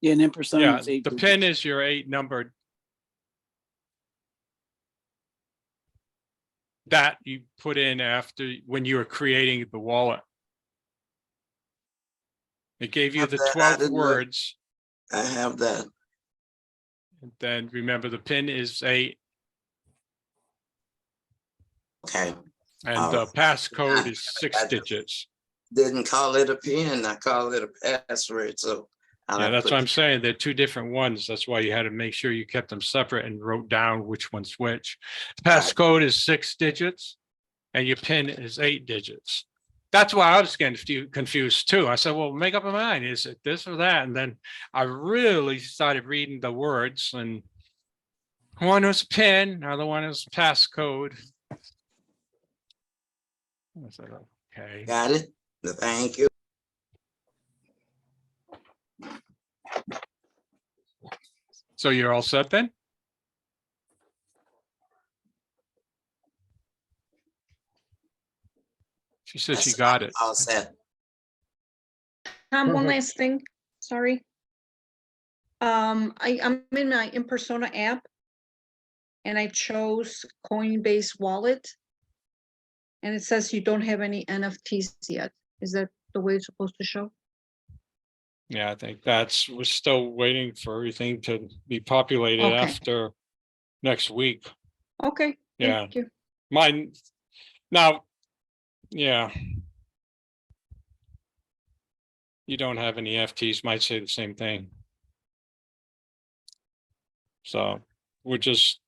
Yeah, and InPersona Yeah, is 8 the digits. PIN is your 8-numbered. That you put in after when you were creating the wallet. It gave you Have the that 12 added, look. words. I have that. And then remember the PIN is 8 Okay. and the passcode is 6 digits. Didn't call it a PIN, I call it a password, so. I'll Yeah, have to that's put what I'm saying. They're 2 different ones. That's why you had to make sure you kept them separate and wrote down which one's which. Passcode is 6 digits and your PIN is 8 digits. That's why I was getting confused too. I said, well, make up my mind. Is it this or that? And then I really started reading the words, and one was PIN, other one is passcode. I said, okay. Got it? Thank you. So you're all set then? She said she Yes, got I'm it. all set. One Perfect. last thing, sorry. I'm in my InPersona app. And I chose Coinbase Wallet. And it says you don't have any NFTs yet. Is that the way it's supposed to show? Yeah, I think we're still waiting for everything to be populated Okay. after next week. Okay, Yeah. thank you. Mine now, yeah. You don't have any FTs, might say the same thing. So we're just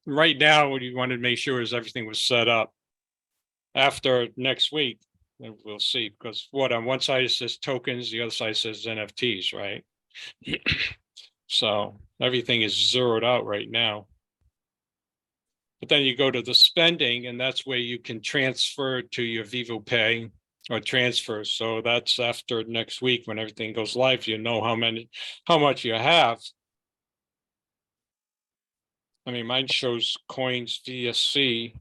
right now, what you wanted to make sure is everything was set up. After next week, then we'll see, because what on one side it says tokens, the other side says NFTs, right? So everything is zeroed out right now. But then you go to the spending, and that's where you can transfer to your Vivo Pay or transfer. So that's after next week when everything goes live, you know how much you have. I mean, mine shows coins VSC.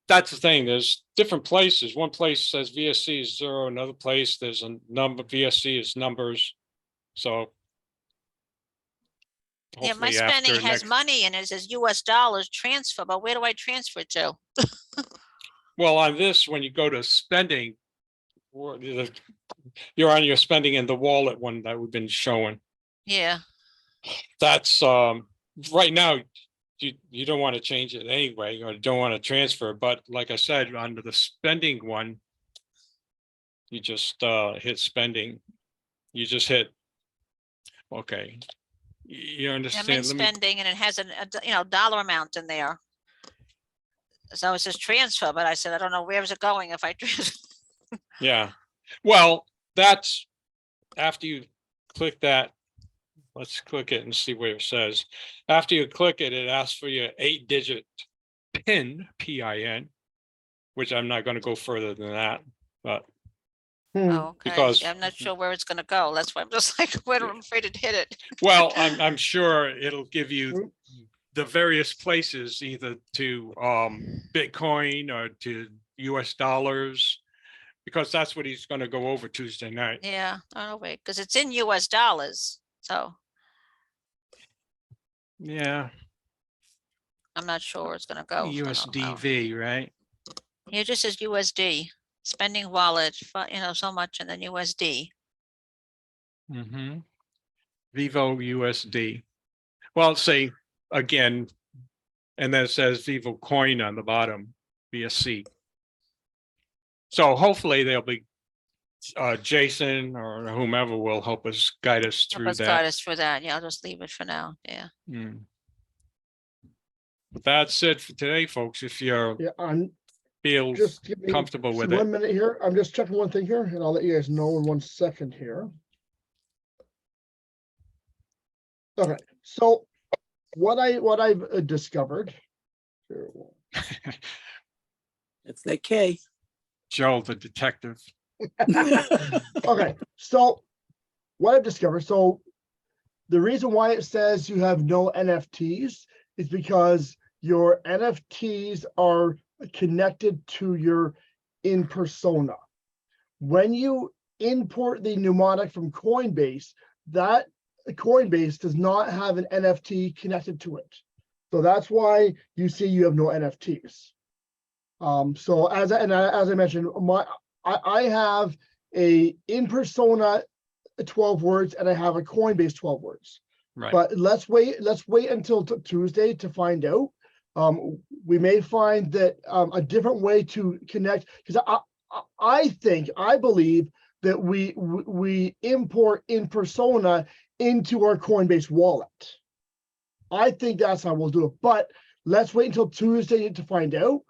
That's the thing. There's different places. One place says VSC is 0. Another place there's a number. VSC is numbers. So Yeah, my hopefully spending after has next. money and it says US dollars transfer, but where do I transfer it to? Well, on this, when you go to spending, you're on your spending in the wallet one that we've been showing. Yeah, That's right now. You don't want to change it anyway, or don't want to transfer. But like I said, under the spending one, you just hit spending. You just hit. Okay, you I'm in understand? spending and it has a dollar amount in there. So it says transfer, but I said, I don't know, where is it going if I transfer? Yeah, well, that's after you click that. Let's click it and see what it says. After you click it, it asks for your 8-digit PIN, PIN, which I'm not going to go further than that, but Oh, okay. because Yeah, I'm not sure where it's gonna go. That's why I'm just like, I'm afraid to hit it. well, I'm sure it'll give you the various places, either to Bitcoin or to US dollars, because that's what he's going to go over Tuesday night. Yeah, oh wait, because it's in US dollars, so Yeah, I'm not sure where it's gonna go. I don't know. USDV, right? Here it just says USD, spending wallet, so much, and then USD. Mm-hmm. Vivo USD. Well, say again, and then it says Vivo coin on the bottom, VSC. So hopefully there'll be Jason or whomever will help us guide us Help through us guide that. us through that. Yeah, I'll just leave it for now. Yeah. But that's it for today, folks. If you're feel Just give me comfortable with 1 it. minute here. I'm just checking one thing here, and I'll let you guys know in 1 second here. Okay, so what I've discovered. It's that K. Joe, the detective. Okay, so what I've discovered, so the reason why it says you have no NFTs is because your NFTs are connected to your InPersona. When you import the mnemonic from Coinbase, that Coinbase does not have an NFT connected to it. So that's why you see you have no NFTs. So as I mentioned, I have a InPersona 12 words and I have a Coinbase 12 words. Right. But let's wait until Tuesday to find out. We may find that a different way to connect, because I believe that we import InPersona into our Coinbase wallet. I think that's how we'll do it, but let's wait until Tuesday to find out.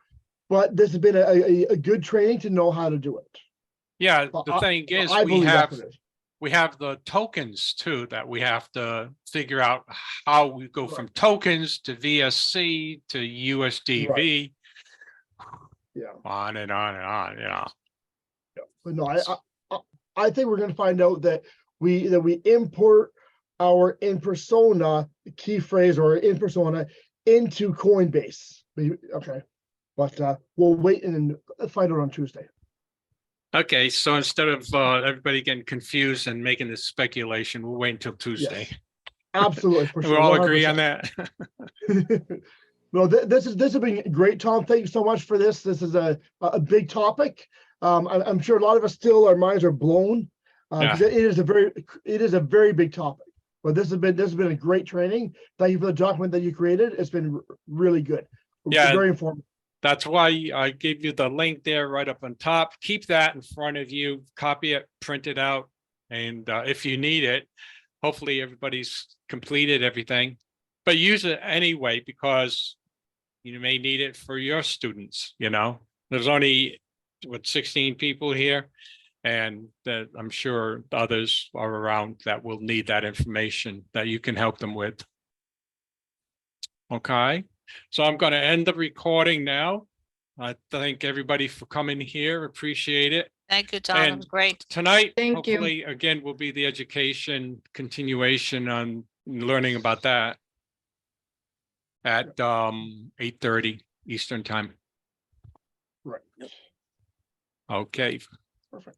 But this has been a good training to know how to do it. Yeah, But the thing is, I we believe that's have what it is. we have the tokens too that we have to figure out how we go from tokens to VSC to USDV, Yeah. on and on and on. Yeah. But no, I think we're going to find out that we import our InPersona key phrase or InPersona into Coinbase. Okay, but we'll wait and find out on Tuesday. Okay, so instead of everybody getting confused and making this speculation, we'll wait until Tuesday. Yes, absolutely, for We sure. all agree on 100%. that. Well, this has been great, Tom. Thank you so much for this. This is a big topic. I'm sure a lot of us still, our minds are blown because it is a very big topic. But this has been a great training. Thank you for the document that you created. It's been really good. Yeah, very informative. That's why I gave you the link there right up on top. Keep that in front of you, copy it, print it out. And if you need it, hopefully everybody's completed everything, but use it anyway, because you may need it for your students. There's only 16 people here, and that I'm sure others are around that will need that information that you can help them with. Okay. So I'm going to end the recording now. I thank everybody for coming here. Appreciate it. Thank you, Tom. It was great. Tonight, Thank you. hopefully, again, will be the education continuation on learning about that at 8:30 Eastern time. Right. Okay. Perfect.